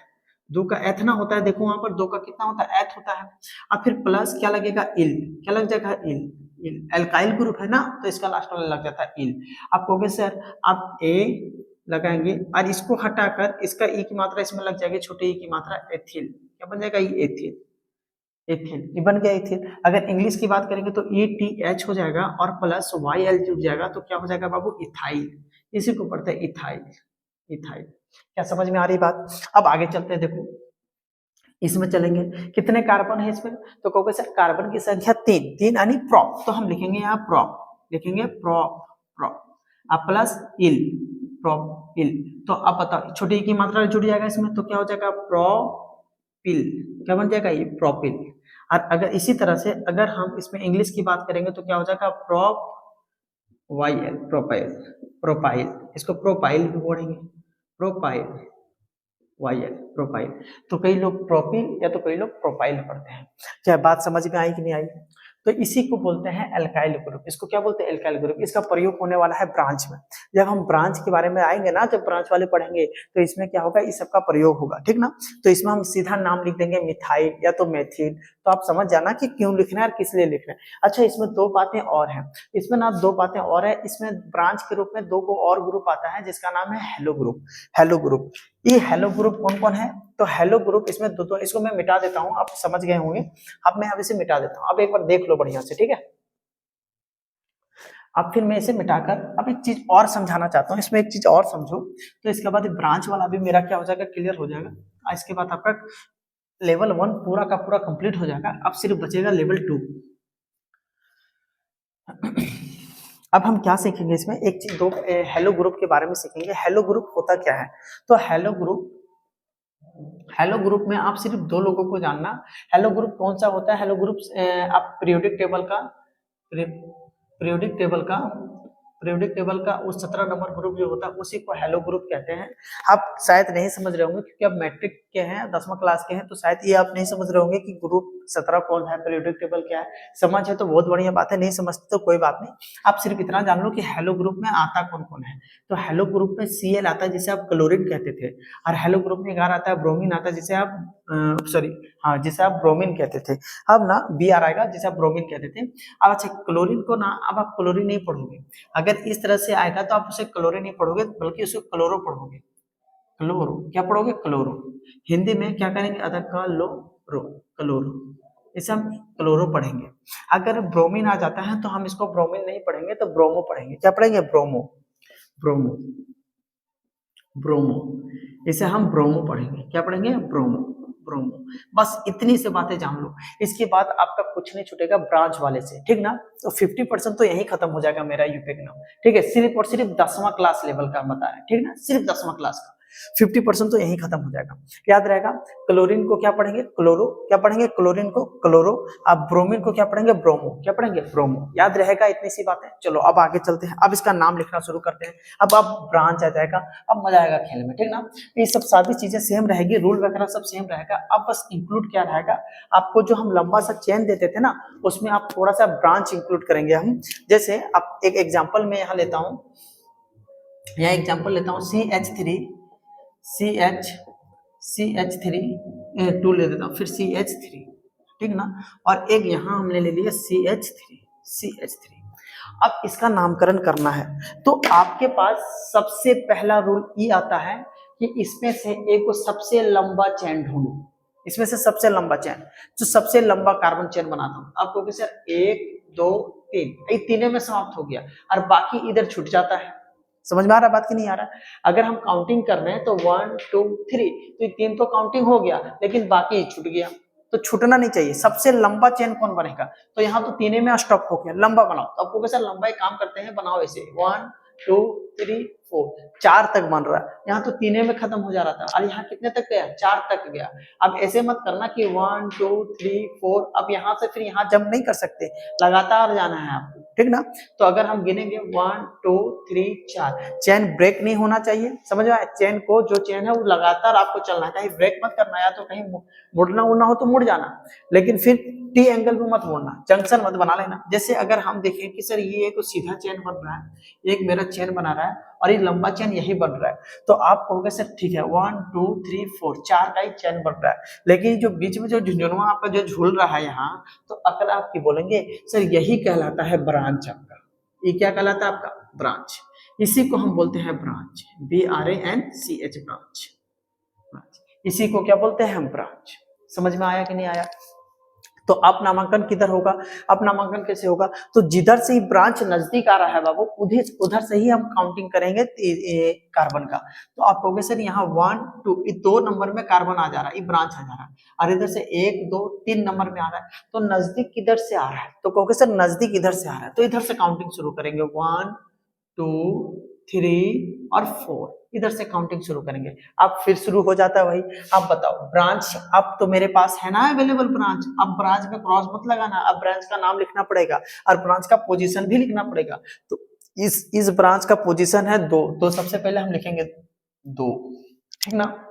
2 का एथ ना होता है, देखो वहां पर 2 का कितना होता है, एथ होता है। अब फिर प्लस क्या लगेगा, इल, क्या लग जाएगा, इल, इल एल्काइल ग्रुप है ना, तो इसका लास्ट वाला लग जाता है इल। आप कहोगे सर आप ए लगाएंगे और इसको हटाकर इसका ई की मात्रा इसमें लग जाएगी, छोटे ई की मात्रा, एथिल, क्या बन जाएगा, ये एथिल, एथिल, ये बन गया एथिल। अगर इंग्लिश की बात करेंगे तो ETH हो जाएगा और प्लस YL जुड़ जाएगा, तो क्या हो जाएगा बाबू, इथाइल, इसी को पढ़ते हैं इथाइल, इथाइल। क्या समझ में आ रही बात। अब आगे चलते हैं, देखो इसमें चलेंगे, कितने कार्बन है इसमें, तो कहोगे सर कार्बन की संख्या 3, 3 यानी प्रॉप, तो हम लिखेंगे यहाँ प्रॉप, लिखेंगे प्रॉप, प्रॉप, अब प्लस इल, प्रॉप इल। तो अब बताओ छोटी ई की मात्रा जुड़ जाएगा इसमें, तो क्या हो जाएगा, प्रोपिल, क्या बन जाएगा, ये प्रोपिल। और अगर इसी तरह से अगर हम इसमें इंग्लिश की बात करेंगे तो क्या हो जाएगा, प्रोप YL, प्रोपाइल, प्रोपाइल, इसको प्रोपाइल भी बोलेंगे, प्रोपाइल, YL, प्रोपाइल। तो कई लोग प्रोपिल या तो कई लोग प्रोपाइल पढ़ते हैं। क्या बात समझ में आई कि नहीं आई। तो इसी को बोलते हैं एल्काइल ग्रुप, इसको क्या बोलते हैं, एल्काइल ग्रुप। इसका प्रयोग होने वाला है ब्रांच में, जब हम ब्रांच के बारे में आएंगे ना, जब ब्रांच वाले पढ़ेंगे तो इसमें क्या होगा, इस सबका प्रयोग होगा, ठीक ना। तो इसमें हम सीधा नाम लिख देंगे मिथाइल या तो मेथिल, तो आप समझ जाना कि क्यों लिखना है और किस लिए लिखना है। अच्छा इसमें दो बातें और हैं, इसमें ना दो बातें और है, इसमें ब्रांच के रूप में दो को और ग्रुप आता है जिसका नाम है हेलो ग्रुप, हेलो ग्रुप। ये हेलो ग्रुप कौन कौन है, तो हेलो ग्रुप इसमें दो, इसको मैं मिटा देता हूं, आप समझ गए होंगे। अब मैं अब इसे मिटा देता हूं, अब एक बार देख लो बढ़िया से, ठीक है। अब फिर मैं इसे मिटाकर अब एक चीज और समझाना चाहता हूँ, इसमें एक चीज और समझो, तो इसके बाद ब्रांच वाला भी मेरा क्या हो जाएगा, क्लियर हो जाएगा। इसके बाद आपका लेवल 1 पूरा का पूरा कंप्लीट हो जाएगा, अब सिर्फ बचेगा लेवल 2। अब हम क्या सीखेंगे इसमें, एक चीज दो हेलो ग्रुप के बारे में सीखेंगे। हेलो ग्रुप होता क्या है, तो हेलो ग्रुप, हेलो ग्रुप में आप सिर्फ दो लोगों को जानना। हेलो ग्रुप कौन सा होता है, हेलो ग्रुप आप पीरियोडिक टेबल का, पीरियोडिक टेबल का, पीरियोडिक टेबल का उस 17 नंबर ग्रुप जो होता है उसी को हेलो ग्रुप कहते हैं। आप शायद नहीं समझ रहे होंगे क्योंकि आप मैट्रिक के हैं, 10वां क्लास के हैं, तो शायद ये आप नहीं समझ रहे होंगे कि ग्रुप 17 कौन है, पीरियोडिक टेबल क्या है। समझ है तो बहुत बढ़िया बात है, नहीं समझते तो कोई बात नहीं। आप सिर्फ इतना जान लो कि हेलो ग्रुप में आता कौन कौन है। तो हेलो ग्रुप में Cl आता है जिसे आप क्लोरीन कहते थे, और हेलो ग्रुप में एक और आता है ब्रोमीन आता है जिसे आप सॉरी हाँ जिसे आप ब्रोमीन कहते थे। अब ना Br आएगा जिसे आप ब्रोमीन कहते थे। अब अच्छा क्लोरीन को ना अब आप क्लोरीन नहीं पढ़ोगे, अगर इस तरह से आएगा तो आप उसे क्लोरीन नहीं पढ़ोगे बल्कि उसे क्लोरो पढ़ोगे। क्लोरो क्या पढ़ोगे, क्लोरो। हिंदी में क्या करेंगे, अदर क्लोरो, क्लोरो, इसे हम क्लोरो पढ़ेंगे। अगर ब्रोमीन आ जाता है तो हम इसको ब्रोमीन नहीं पढ़ेंगे, तो ब्रोमो पढ़ेंगे। क्या पढ़ेंगे, ब्रोमो, ब्रोमो, ब्रोमो, इसे हम ब्रोमो पढ़ेंगे। क्या पढ़ेंगे, ब्रोमो, ब्रोमो। बस इतनी से बातें जान लो, इसके बाद आपका कुछ नहीं छूटेगा ब्रांच वाले से, ठीक ना। तो 50% तो यही खत्म हो जाएगा मेरा यूपीक नाम, ठीक है। सिर्फ और सिर्फ 10वां क्लास लेवल का बता रहे हैं, ठीक ना, सिर्फ 10वां क्लास का 50% तो यही खत्म हो जाएगा। याद रहेगा, क्लोरीन को क्या पढ़ेंगे, क्लोरो, क्या पढ़ेंगे, क्लोरीन को क्लोरो। अब ब्रोमीन को क्या पढ़ेंगे, ब्रोमो, क्या पढ़ेंगे, ब्रोमो। याद रहेगा इतनी सी बातें। चलो अब आगे चलते हैं, अब इसका नाम लिखना शुरू करते हैं। अब ब्रांच आ जाएगा, अब मजा आएगा खेल में, ठीक ना। ये सब सारी चीजें सेम रहेगी, रूल वगैरह सब सेम रहेगा। अब बस इंक्लूड क्या रहेगा, आपको जो हम लंबा सा चेन देते थे ना, उसमें आप थोड़ा सा ब्रांच इंक्लूड करेंगे हम। जैसे अब एक एग्जांपल में यहाँ लेता हूँ, यहाँ एग्जांपल लेता हूँ CH3, CH2 ले देता हूँ, फिर CH3, ठीक ना। और एक यहाँ हमने ले लिया CH3। अब इसका नामकरण करना है, तो आपके पास सबसे पहला रूल ये आता है कि इसमें से एक को सबसे लंबा चेन ढूंढो। इसमें से सबसे लंबा चेन, जो सबसे लंबा कार्बन चेन बनाता हूँ, आप कहोगे सर 1 2 3, ये तीनों में समाप्त हो गया और बाकी इधर छूट जाता है। समझ में आ रहा बात की नहीं आ रहा। अगर हम काउंटिंग कर रहे हैं तो 1 2 3, तो ये 3 तो काउंटिंग हो गया, लेकिन बाकी छूट गया। तो छूटना नहीं चाहिए। सबसे लंबा चेन कौन बनेगा, तो यहाँ तो तीन में स्टॉप हो गया, लंबा बनाओ। तो आपको कैसे लंबा काम करते हैं, बनाओ ऐसे 1 2 3 4, 4 तक बन रहा है। यहाँ तो तीन में खत्म हो जा रहा था और यहाँ कितने तक गया, 4 तक गया। अब ऐसे मत करना कि 1 2 3 4, अब यहाँ से फिर यहाँ जंप नहीं कर सकते, लगातार जाना है आपको, ठीक ना। तो अगर हम गिनेंगे 1 2 3 4, चेन ब्रेक नहीं होना चाहिए, समझ में आया। चेन को, जो चेन है वो लगातार आपको चलना है, कहीं ब्रेक मत करना, या तो कहीं मुड़ना उड़ना हो तो मुड़ जाना, लेकिन फिर टी एंगल में मत मोड़ना, जंक्शन मत बना लेना। जैसे अगर हम देखें कि सर ये एक सीधा चेन बन रहा है, एक मेरा चेन बना रहा है और ये लंबा चेन यही बन रहा है, तो आप कहोगे सर ठीक है 1 2 3 4, 4 का ही चेन बन रहा है, लेकिन जो बीच में जो झुंझुनवा आपका जो झूल रहा है यहाँ, तो अगर आप की बोलेंगे सर यही कहलाता है ब्रांच आपका। ये क्या कहलाता है आपका, ब्रांच। इसी को हम बोलते हैं ब्रांच, BRANCH, ब्रांच। इसी को क्या बोलते हैं हम, ब्रांच। समझ में आया कि नहीं आया। तो अब नामांकन किधर होगा, अब नामांकन कैसे होगा, तो जिधर से ही ब्रांच नजदीक आ रहा है बाबू, उधर से ही हम काउंटिंग करेंगे कार्बन का। तो आप कहोगे सर यहाँ 1 2, 2 नंबर में कार्बन आ जा रहा है, ये ब्रांच आ जा रहा है, और इधर से 1 2 3 नंबर में आ रहा है, तो नजदीक किधर से आ रहा है, तो कहोगे सर नजदीक इधर से आ रहा है, तो इधर से काउंटिंग शुरू करेंगे 1 2 3 और 4, इधर से काउंटिंग शुरू करेंगे। अब फिर शुरू हो जाता है वही। अब बताओ ब्रांच, अब तो मेरे पास है ना अवेलेबल ब्रांच, अब ब्रांच में क्रॉस मत लगाना, अब ब्रांच का नाम लिखना पड़ेगा और ब्रांच का पोजीशन भी लिखना पड़ेगा। तो इस ब्रांच का पोजीशन है 2, तो सबसे पहले हम लिखेंगे 2, ठीक ना।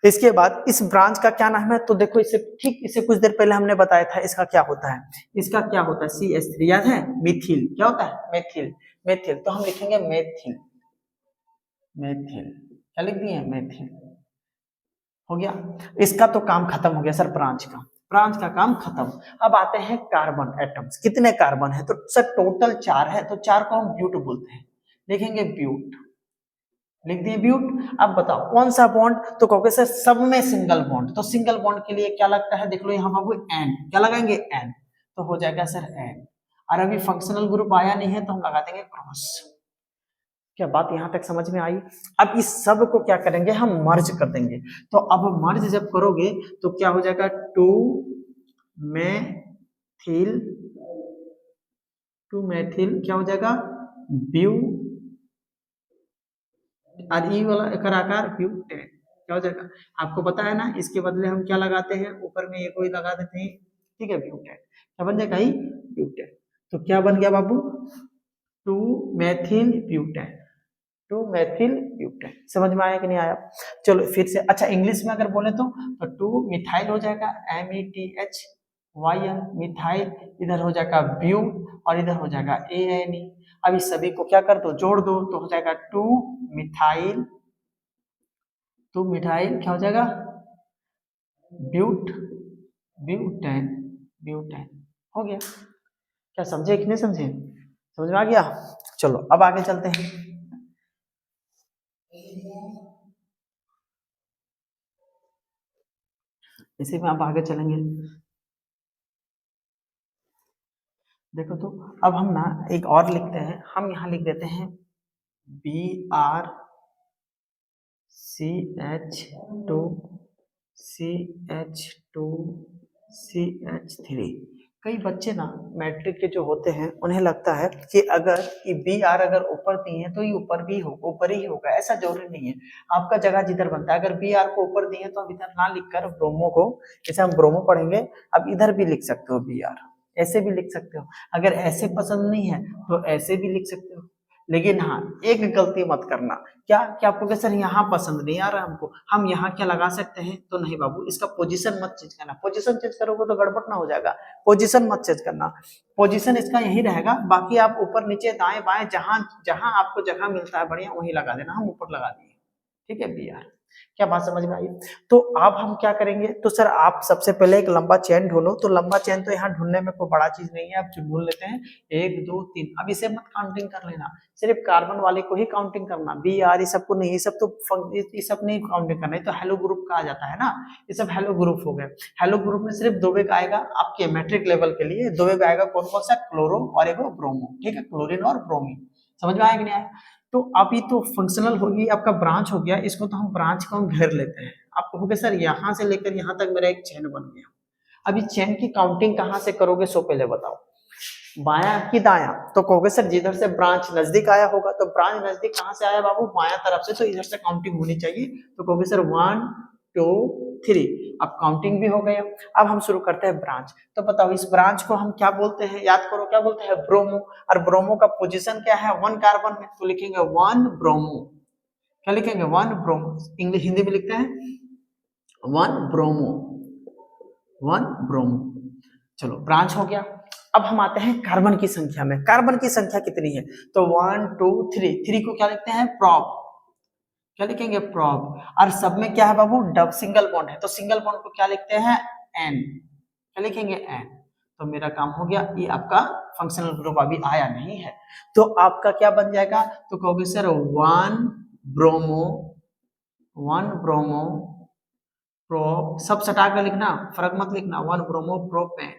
इसके बाद इस ब्रांच का क्या नाम है, तो देखो इससे कुछ देर पहले हमने बताया था इसका क्या होता है, इसका क्या होता है, CH3 याद है, मिथिल। क्या होता है, मेथिल, तो हम लिखेंगे मेथिल, क्या लिख दिए, मेथिल। हो गया, इसका तो काम खत्म हो गया सर, ब्रांच का काम खत्म। अब आते हैं कार्बन एटम्स, कितने कार्बन है, तो सर टोटल 4 है, तो 4 को हम ब्यूट बोलते हैं, लिखेंगे ब्यूट, लिख दिए ब्यूट। अब बताओ कौन सा बॉन्ड, तो कहोगे सर सब में सिंगल बॉन्ड, तो सिंगल बॉन्ड के लिए क्या लगता है, देख लो यहाँ बाबू एन, क्या लगाएंगे एन, तो हो जाएगा सर एन। और अभी फंक्शनल ग्रुप आया नहीं है तो हम लगा देंगे क्रॉस। क्या बात यहां तक समझ में आई। अब इस सब को क्या करेंगे, हम मर्ज कर देंगे। तो अब मर्ज जब करोगे तो क्या हो जाएगा, 2 मेथिल क्या हो जाएगा, ब्यू, और ई वाला एकर आकार ब्यूटेन, क्या हो जाएगा, आपको पता है ना। इसके बदले हम क्या लगाते हैं, ऊपर में ये कोई लगा देते हैं, ठीक है, ब्यूटेन। क्या बन जाएगा, ब्यूटेन। तो क्या बन गया बाबू, 2 मेथिल ब्यूटेन, 2 मेथिल ब्यूटेन। समझ में आया कि नहीं आया। चलो फिर से, अच्छा इंग्लिश में अगर बोले तो 2 मिथाइल हो जाएगा, METHYL, मिथाइल, इधर हो जाएगा ब्यू और इधर हो जाएगा ANE। अब इस सभी को क्या कर दो, जोड़ दो, तो हो जाएगा 2 मिथाइल क्या हो जाएगा, ब्यूटेन, हो गया। क्या समझे कि नहीं समझे, समझ में आ गया। चलो अब आगे चलते हैं। इसी में आप आगे चलेंगे। देखो तो अब हम ना एक और लिखते हैं, हम यहाँ लिख देते हैं BR2CH2CH3। कई बच्चे ना मैट्रिक के जो होते हैं उन्हें लगता है कि अगर ये BR अगर ऊपर दिए हैं तो ये ऊपर ही होगा, ऐसा जरूरी नहीं है। आपका जगह जिधर बनता है, अगर BR को ऊपर दिए तो हम इधर ना लिखकर ब्रोमो को, जैसे हम ब्रोमो पढ़ेंगे, अब इधर भी लिख सकते हो BR, ऐसे भी लिख सकते हो। अगर ऐसे पसंद नहीं है तो ऐसे भी लिख सकते हो, लेकिन हाँ एक गलती मत करना, क्या आपको सर यहाँ पसंद नहीं आ रहा हमको, हम यहाँ क्या लगा सकते हैं, तो नहीं बाबू, इसका पोजीशन मत चेंज करना। पोजीशन चेंज करोगे तो गड़बड़ ना हो जाएगा, पोजीशन मत चेंज करना, पोजीशन इसका यही रहेगा। बाकी आप ऊपर नीचे दाएं बाएं जहां जहां आपको जगह मिलता है बढ़िया वहीं लगा देना, हम ऊपर लगा दिए, ठीक है BR। क्या बात समझ में आई। तो अब हम क्या करेंगे, तो सर आप सबसे पहले एक लंबा चेन ढूंढो, तो लंबा चेन तो यहाँ ढूंढने में कोई बड़ा चीज नहीं है, आप ढूंढ लेते हैं 1 2 3। अब इसे मत काउंटिंग कर लेना, सिर्फ कार्बन वाले को ही काउंटिंग करना, BR ये सब को नहीं, ये सब नहीं काउंटिंग करना, तो हेलो ग्रुप का आ जाता है ना, ये सब हेलो ग्रुप हो गए। हेलो ग्रुप में सिर्फ 2 वेग आएगा आपके मैट्रिक लेवल के लिए, 2 वेग आएगा, कौन कौन सा, क्लोरो और एक ब्रोमो, ठीक है, क्लोरीन और ब्रोमीन। समझ में आया कि नहीं आया। तो अभी तो फंक्शनल होगी, आपका ब्रांच हो गया, इसको तो हम ब्रांच को हम घेर लेते हैं। आप कहोगे सर यहाँ से लेकर यहाँ तक मेरा एक चेन बन गया, अब ये चेन की काउंटिंग कहाँ से करोगे सो पहले बताओ, बायां कि दायां? तो कहोगे सर जिधर से ब्रांच नजदीक आया होगा, तो ब्रांच नजदीक कहाँ से आया बाबू? बायां तरफ से, तो इधर से काउंटिंग होनी चाहिए। तो कहोगे सर 1 2 3, अब काउंटिंग भी हो गया। अब हम शुरू करते हैं ब्रांच। तो बताओ इस ब्रांच को हम क्या बोलते हैं, याद करो क्या बोलते हैं? ब्रोमो। और ब्रोमो का पोजीशन क्या है? 1 कार्बन में, तो लिखेंगे 1 ब्रोमो। क्या लिखेंगे? 1 ब्रोमो। इंग्लिश हिंदी में लिखते हैं 1 ब्रोमो, 1 ब्रोमो। चलो ब्रांच हो गया। अब हम आते हैं कार्बन की संख्या में। कार्बन की संख्या कितनी है? तो 1 2 3, 3 को क्या लिखते हैं? प्रॉप। क्या लिखेंगे? प्रॉप। और सब में क्या है बाबू? डब सिंगल बॉन्ड है, तो सिंगल बॉन्ड को क्या लिखते हैं? एन। क्या लिखेंगे? एन। तो मेरा काम हो गया। ये आपका फंक्शनल ग्रुप अभी आया नहीं है, तो आपका क्या बन जाएगा? तो कहोगे सर 1 ब्रोमो, 1 ब्रोमो प्रो, सब सटा कर लिखना, फर्क मत लिखना। 1 ब्रोमो प्रोपेन।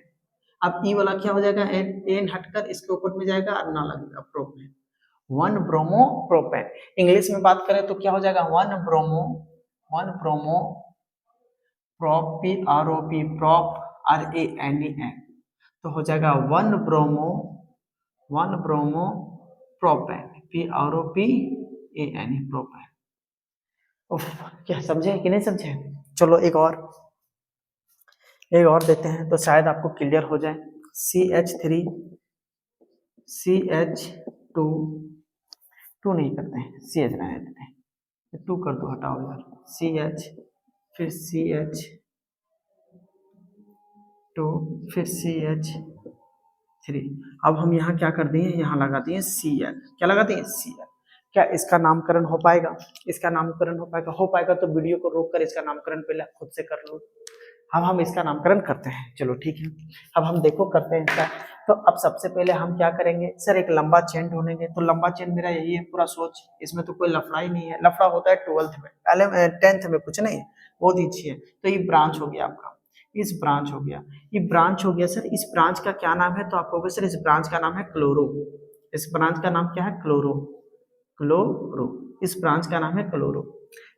अब ई वाला क्या हो जाएगा? एन, एन हटकर इसके ऊपर में जाएगा और ना लगेगा, प्रोपेन। 1 bromo propane. इंग्लिश में बात करें तो क्या हो जाएगा? 1 bromo, 1 bromo prop, P R O P, prop, R A N E N. तो हो जाएगा 1 bromo, 1 bromo propane, P R O P A N E, propane. उफ, क्या समझे कि नहीं समझे? चलो एक और देते हैं तो शायद आपको क्लियर हो जाए। CH3 CH2, 2 नहीं करते हैं, CH रहने देते हैं, 2 कर दो, हटाओ यार। CH, फिर CH2, फिर CH3। अब हम यहाँ क्या कर दिए? यहाँ लगा दिए Cl। क्या लगा दिए? Cl। क्या इसका नामकरण हो पाएगा? इसका नामकरण हो पाएगा? हो पाएगा तो वीडियो को रोक कर इसका नामकरण पहले खुद से कर लो। हम इसका नामकरण करते हैं, चलो ठीक है। अब हम देखो करते हैं इसका। तो अब सबसे पहले हम क्या करेंगे? सर एक लंबा चेन ढूंढेंगे, तो लंबा चेन मेरा यही है पूरा सोच, इसमें तो कोई लफड़ा ही नहीं है। लफड़ा होता है 12th में, 10th में, कुछ नहीं, बहुत ही अच्छी है। तो ये ब्रांच हो गया आपका, इस ब्रांच हो गया, ये ब्रांच हो गया। सर इस ब्रांच का क्या नाम है? तो आप कहोगे सर इस ब्रांच का नाम है क्लोरो। इस ब्रांच का नाम क्या है? Chloro, chloro. इस ब्रांच का नाम है क्लोरो,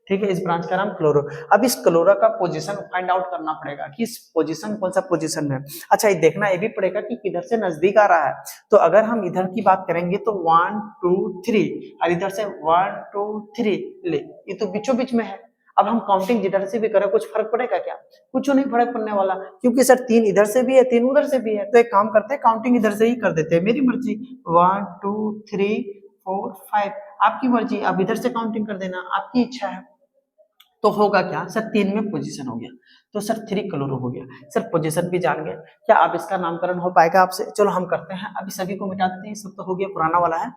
ठीक है, इस ब्रांच का नाम क्लोरो। अब इस क्लोरो का पोजीशन फाइंड आउट करना पड़ेगा कि इस पोजीशन कौन सा पोजीशन है। अच्छा ये देखना ये भी पड़ेगा कि किधर से नजदीक आ रहा है। तो अगर हम इधर की बात करेंगे तो 1 2 3, और इधर से 1 2 3, ले ये तो बीचों बीच में है। अब हम काउंटिंग जिधर से भी करें कुछ फर्क पड़ेगा क्या? कुछ नहीं फर्क पड़ने वाला, क्योंकि सर 3 इधर से भी है 3 उधर से भी है। तो एक काम करते हैं काउंटिंग इधर से ही कर देते हैं, मेरी मर्जी। 1 2 3 4 5, आपकी मर्जी, आप इधर से काउंटिंग कर देना, आपकी इच्छा है। तो होगा क्या सर? 3 में पोजीशन हो गया, तो सर 3 क्लोरो हो गया। सर पोजीशन भी जान गए, क्या अब इसका नामकरण हो पाएगा आपसे? चलो हम करते हैं, अभी सभी को मिटा देते हैं, सब तो हो गया, पुराना वाला है।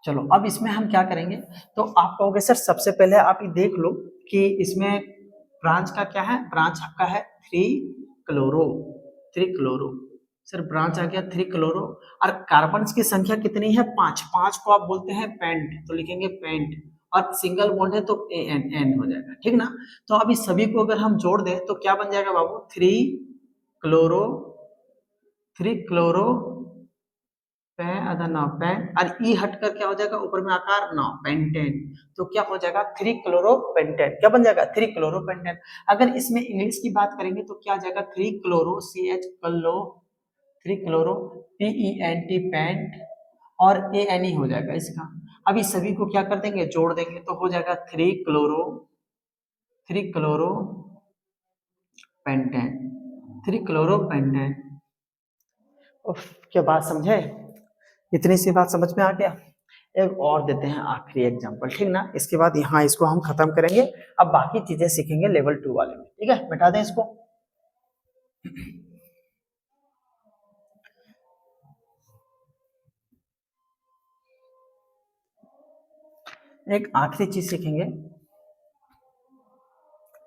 चलो अब इसमें हम क्या करेंगे? तो आप कहोगे सर सबसे पहले आप ये देख लो कि इसमें ब्रांच का क्या है? ब्रांच आपका है 3 क्लोरो, 3 क्लोरो। सर ब्रांच आ गया 3 क्लोरो। और कार्बन की संख्या कितनी है? 5। 5 को आप बोलते हैं पेंट, तो लिखेंगे पेंट। और सिंगल बॉन्ड है तो एन, एन हो जाएगा, ठीक ना? तो अब इस सभी को अगर हम जोड़ दें तो क्या बन जाएगा बाबू? 3 क्लोरो, 3 क्लोरो और ई हटकर क्या हो जाएगा? ऊपर में आकार 9, पेंटेन। तो क्या हो जाएगा? 3 क्लोरोपेंटेन। क्या बन जाएगा? 3 क्लोरोपेंटेन। अगर इसमें इंग्लिश की बात करेंगे तो क्या आ जाएगा? 3 क्लोरो, CH क्लो, 3 क्लोरो, PENT पेंट, और ANE हो जाएगा इसका। अब इस सभी को क्या कर देंगे? जोड़ देंगे, तो हो जाएगा 3 chloro, 3 chloro pentane, 3 chloro pentane. क्या बात समझे? इतनी सी बात समझ में आ गया? एक और देते हैं आखिरी एग्जांपल, ठीक ना? इसके बाद यहाँ इसको हम खत्म करेंगे। अब बाकी चीजें सीखेंगे लेवल 2 वाले में, ठीक है? बैठा दें इसको। एक आखिरी चीज सीखेंगे।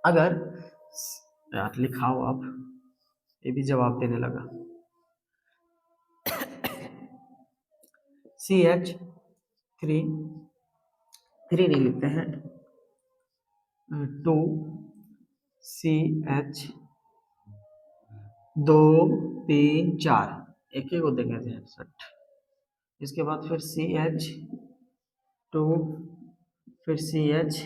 अगर यार लिखाओ, आप ये भी जवाब देने लगा। CH3, 3 नहीं लिखते हैं, 2 CH, 2 3 4, एक एक को देंगे 60। इसके बाद फिर CH2, फिर CH,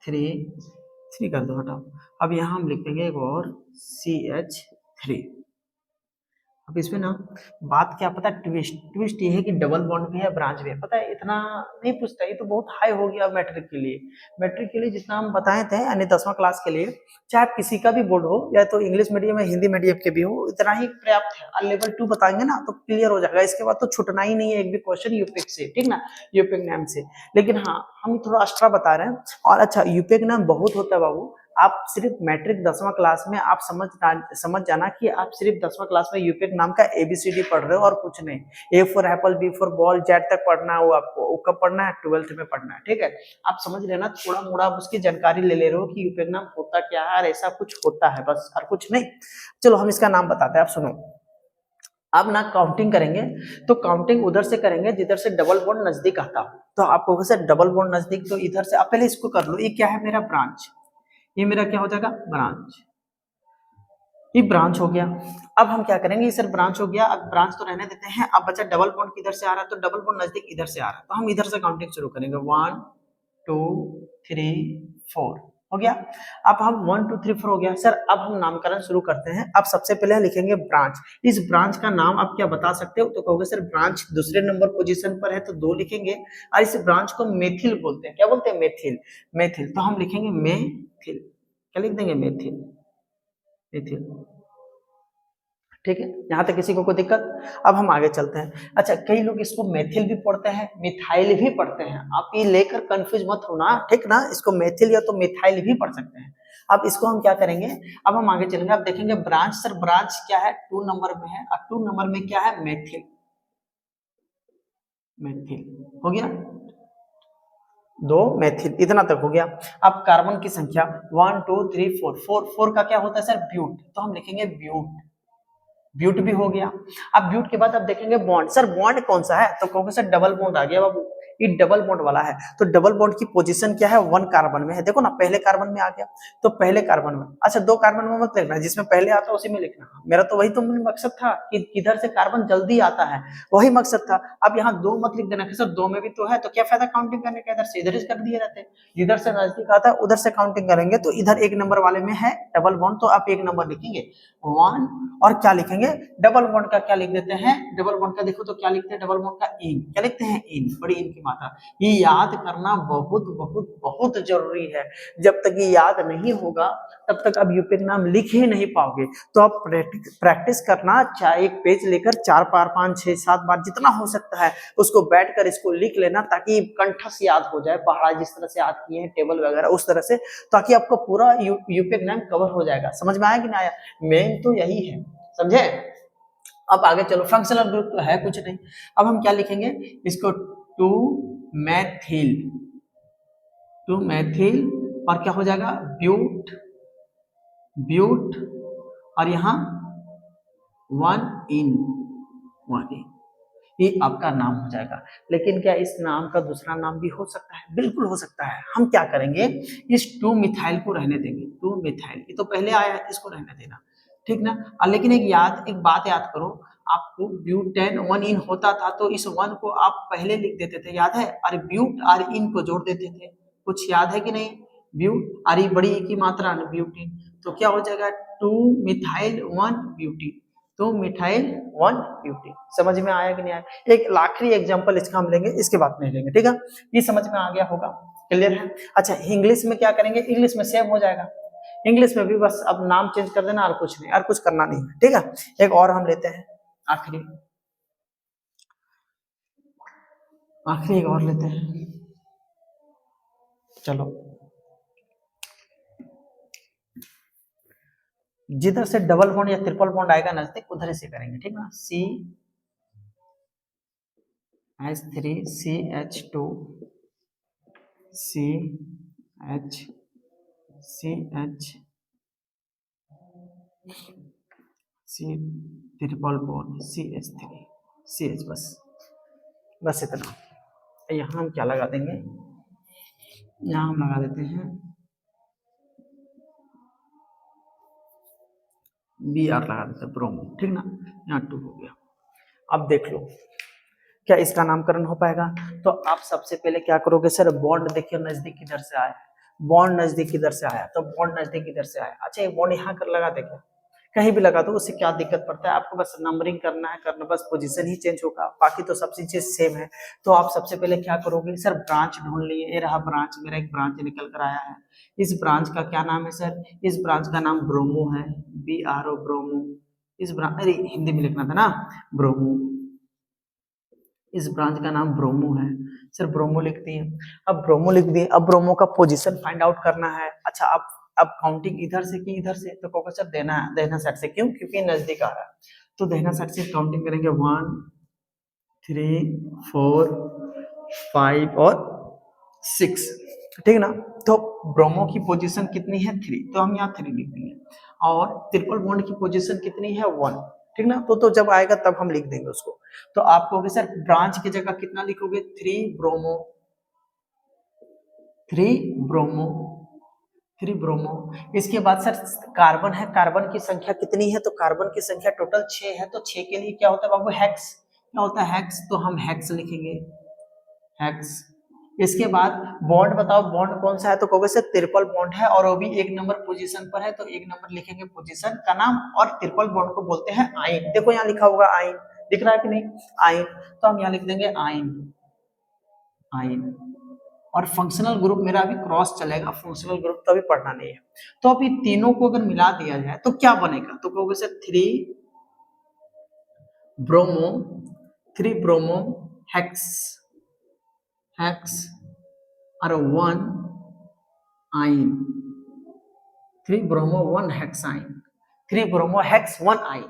थ्री कर दो, हटाओ। अब यहाँ हम लिख देंगे एक और CH3। अब इसमें ना बात क्या पता, ट्विस्ट ये है कि डबल बॉन्ड भी है, ब्रांच भी है। पता है इतना नहीं पूछता, ये तो बहुत हाई हो गया मैट्रिक के लिए। मैट्रिक के लिए जितना हम बताए थे यानी 10वां क्लास के लिए, चाहे आप किसी का भी बोर्ड हो, या तो इंग्लिश मीडियम या हिंदी मीडियम के भी हो, इतना ही पर्याप्त है। और लेवल 2 बताएंगे ना तो क्लियर हो जाएगा, इसके बाद तो छुटना ही नहीं है एक भी क्वेश्चन यूपीक से, ठीक ना, यूपीक नाम से। लेकिन हाँ, हम थोड़ा एक्स्ट्रा बता रहे हैं। और अच्छा, यूपीक नाम बहुत होता है बाबू, आप सिर्फ मैट्रिक 10वां क्लास में आप समझ जाना कि आप सिर्फ 10वां क्लास में यूपीक नाम का ABCD पढ़ रहे हो और कुछ नहीं। A for Apple, B for ball, Z तक पढ़ना है, वो आपको वो कब पढ़ना है, 12th में पढ़ना है, ठीक है। आप समझ लेना, थोड़ा मोड़ा आप उसकी जानकारी ले रहे हो कि यूपीक नाम होता क्या है और ऐसा कुछ होता है, बस और कुछ नहीं। चलो हम इसका नाम बताते हैं, आप सुनो। अब ना काउंटिंग करेंगे तो काउंटिंग उधर से करेंगे जिधर से डबल बॉन्ड नजदीक आता हो। तो आपको सर डबल बॉन्ड नजदीक, तो इधर से आप पहले इसको कर लो। ये क्या है, मेरा ब्रांच, ये मेरा क्या हो जाएगा, ब्रांच। ये ब्रांच हो गया। अब हम क्या करेंगे, सर ब्रांच हो गया, अब ब्रांच तो रहने देते हैं। अब बचा डबल बॉन्ड किधर से आ रहा है, तो डबल बॉन्ड नजदीक इधर से आ रहा है, तो हम इधर से काउंटिंग शुरू करेंगे। 1 2 3 4 हो गया। अब हम 1 2 3 4 हो गया। सर अब हम नामकरण शुरू करते हैं। अब सबसे पहले लिखेंगे ब्रांच। इस ब्रांच का नाम आप क्या बता सकते हो, तो कहोगे सर ब्रांच दूसरे नंबर पोजीशन पर है, तो 2 लिखेंगे। और इस ब्रांच को मेथिल बोलते हैं। क्या बोलते हैं, मेथिल। मेथिल, तो हम लिखेंगे मेथिल। क्या लिख देंगे, मेथिल, मेथिल, ठीक है। यहाँ तक किसी को कोई दिक्कत। अब हम आगे चलते हैं। अच्छा, कई लोग इसको मेथिल भी पढ़ते हैं, मिथाइल भी पढ़ते हैं। आप ये लेकर कंफ्यूज मत होना, ठीक ना, इसको मेथिल या तो मिथाइल भी पढ़ सकते हैं। अब इसको हम क्या करेंगे, अब हम आगे चलेंगे। अब देखेंगे ब्रांच, सर ब्रांच क्या है, 2 नंबर में है, और 2 नंबर में क्या है, मेथिल। मेथिल हो गया, 2 मेथिल, इतना तक हो गया। अब कार्बन की संख्या 1 2 3 4 4 का क्या होता है सर, ब्यूट, तो हम लिखेंगे ब्यूट। ब्यूट भी हो गया। अब ब्यूट के बाद अब देखेंगे बॉन्ड। सर बॉन्ड कौन सा है, तो कहोगे सर डबल बॉन्ड आ गया बाबू, ये डबल बॉन्ड वाला है। तो डबल बॉन्ड की पोजीशन क्या है, 1 कार्बन में है। देखो ना, पहले कार्बन में आ गया, तो पहले कार्बन में। अच्छा, 2 कार्बन में मत लिखना, जिसमें पहले आता है उसी में लिखना। मेरा तो वही तो मकसद था कि किधर से कार्बन जल्दी आता है, वही मकसद था। अब यहाँ 2 मत लिख देना कि सर 2 में भी तो है, तो क्या फायदा काउंटिंग करने का, इधर से इधर कर दिए रहते। जिधर से नजदीक आता है उधर से काउंटिंग करेंगे। तो इधर 1 नंबर वाले में है डबल बॉन्ड, तो आप 1 नंबर लिखेंगे 1। और क्या लिखेंगे, डबल बॉन्ड का क्या लिख देते हैं, डबल बॉन्ड का देखो तो क्या लिखते हैं, डबल बॉन्ड का इन, क्या लिखते हैं, इन, बड़ी इन की मात्रा। ये याद करना बहुत बहुत बहुत जरूरी है। जब तक ये याद नहीं होगा तब तक आप यूपीक नाम लिख ही नहीं पाओगे। तो आप प्रैक्टिस करना, चाहे एक पेज लेकर 4 बार 5 6 7 बार जितना हो सकता है उसको बैठकर इसको लिख लेना, ताकि कंठस्थ याद हो जाए। पहाड़ा जिस तरह से याद किए हैं टेबल वगैरह उस तरह से, ताकि आपको पूरा यूपीक नाम कवर हो जाएगा। समझ में आया कि नहीं आया, मेन तो यही है, समझे। अब आगे चलो, फंक्शनल ग्रुप तो है कुछ नहीं। अब हम क्या लिखेंगे इसको, 2 मैथिल, 2 मैथिल, और क्या हो जाएगा, ब्यूट, ब्यूट, और यहाँ 1 इन, 1 इन, ये आपका नाम हो जाएगा। लेकिन क्या इस नाम का दूसरा नाम भी हो सकता है, बिल्कुल हो सकता है। हम क्या करेंगे, इस 2 मिथाइल को रहने देंगे, 2 मिथाइल, ये तो पहले आया है, इसको रहने देना, ठीक ना। लेकिन एक बात याद करो, आपको ब्यूटेन 1 इन होता था तो इस 1 को आप पहले लिख देते थे, याद है, और ब्यूट और इन को जोड़ देते थे, कुछ याद है कि नहीं, ब्यूट और ये बड़ी ई की मात्रा ब्यूटीन, तो क्या हो जाएगा, 2 मिथाइल 1 ब्यूटीन, तो मिथाइल 1 ब्यूटीन। समझ में आया कि नहीं आया। एक आखिरी एग्जांपल इसका हम लेंगे, इसके बाद नहीं लेंगे, ठीक है। ये समझ में आ गया होगा, क्लियर है। अच्छा, इंग्लिश में क्या करेंगे, इंग्लिश में सेम हो जाएगा। इंग्लिश में भी बस अब नाम चेंज कर देना और कुछ नहीं, और कुछ करना नहीं है, ठीक है। एक और हम लेते हैं, आखिरी एक और लेते हैं, चलो। जिधर से डबल बॉन्ड या ट्रिपल बॉन्ड आएगा नजदीक उधर से करेंगे, ठीक ना। CH3 CH2 CH CH C triple bond CH3 CH, बस इतना। यहाँ हम क्या लगा देंगे, यहाँ हम लगा देते हैं Br लगा देते हैं, ब्रोमो, ठीक ना। यहाँ 2 हो गया। अब देख लो क्या इसका नामकरण हो पाएगा। तो आप सबसे पहले क्या करोगे, सर बॉन्ड देखिए नजदीक किधर से आया है, बॉन्ड नजदीक किधर से आया, तो बॉन्ड नजदीक किधर से आया। अच्छा, ये बॉन्ड यहाँ कर लगा दे क्या, कहीं भी लगा दो, उससे क्या दिक्कत पड़ता है, आपको बस नंबरिंग करना है, करना बस पोजीशन ही चेंज होगा, बाकी तो सब चीजें सेम है। तो आप सबसे पहले क्या करोगे सर, ब्रांच ढूंढ लिए, ये रहा ब्रांच, मेरा एक ब्रांच निकल कर आया है। इस ब्रांच का क्या नाम है सर, इस ब्रांच का नाम ब्रोमो है, BRO ब्रोमो। इस ब्रांच, अरे हिंदी में लिखना था ना, ब्रोमो। इस ब्रांच का नाम ब्रोमो है सर, ब्रोमो लिख दिए। अब ब्रोमो लिख दिए, अब ब्रोमो का पोजीशन फाइंड आउट करना है। अच्छा, अब काउंटिंग इधर से कि इधर से, तो कहोगे सर देना साइड से, क्यों, क्योंकि नजदीक आ रहा है, तो देना साइड से काउंटिंग करेंगे 1 3 4 5 और 6, ठीक ना। तो ब्रोमो की पोजीशन कितनी है 3, तो हम यहाँ 3 लिख देंगे, और ट्रिपल बॉन्ड की पोजीशन कितनी है 1, ठीक ना। तो जब आएगा तब हम लिख देंगे उसको। तो आप कहोगे सर ब्रांच की जगह कितना लिखोगे, 3 ब्रोमो, 3 ब्रोमो, 3 ब्रोमो। इसके बाद सर कार्बन है, कार्बन की संख्या कितनी है, तो कार्बन की संख्या टोटल 6 है, तो 6 के लिए क्या होता है बाबू, हेक्स, क्या होता है हेक्स, तो हम हेक्स लिखेंगे, हेक्स। इसके बाद बॉन्ड बताओ, बॉन्ड कौन सा है, तो कहोगे सर ट्रिपल बॉन्ड है, और वो भी 1 नंबर पोजीशन पर है, तो 1 नंबर लिखेंगे पोजीशन का नाम, और ट्रिपल बॉन्ड को बोलते हैं आइन। देखो यहाँ लिखा होगा आइन, दिख रहा है कि नहीं, आइन, तो हम यहाँ लिख देंगे आइन, आइन। और फंक्शनल ग्रुप मेरा अभी क्रॉस चलेगा, फंक्शनल ग्रुप तो अभी पढ़ना नहीं है। तो अभी तीनों को अगर मिला दिया जाए तो क्या बनेगा, तो कहोगे sir 3 bromo, 3 bromo hex, hex और 1 आइन, 3 ब्रोमो 1 हेक्साइन, 3 ब्रोमो हेक्स 1 आइन,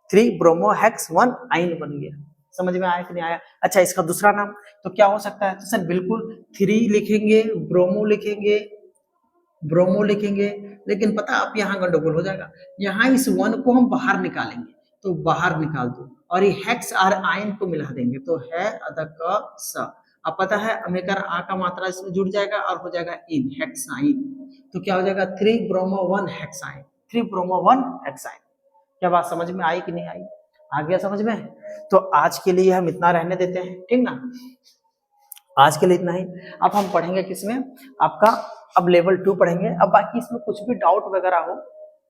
3 ब्रोमो हेक्स 1 आइन बन गया। समझ में आया कि नहीं आया। अच्छा, इसका दूसरा नाम तो क्या हो सकता है, तो सर बिल्कुल 3 लिखेंगे, ब्रोमो लिखेंगे, ब्रोमो लिखेंगे, लेकिन पता आप यहाँ गंडगोल हो जाएगा, यहाँ इस 1 को हम बाहर निकालेंगे, तो बाहर निकाल दो, और ये हेक्स और आइन को मिला देंगे, तो है अदक स। अब पता है अमेकर आ का मात्रा इसमें जुड़ जाएगा और हो जाएगा इन, हेक्साइन। तो क्या हो जाएगा 3 ब्रोमो 1 हेक्साइन, 3 ब्रोमो 1 हेक्साइन। क्या बात समझ में आई कि नहीं आई, आ गया समझ में। तो आज के लिए हम इतना रहने देते हैं, ठीक ना, आज के लिए इतना ही। अब हम पढ़ेंगे किसमें, आपका अब लेवल 2 पढ़ेंगे। अब बाकी इसमें कुछ भी डाउट वगैरह हो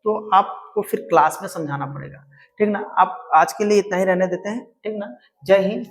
तो आपको फिर क्लास में समझाना पड़ेगा, ठीक ना। आप आज के लिए इतना ही रहने देते हैं, ठीक ना। जय हिंद।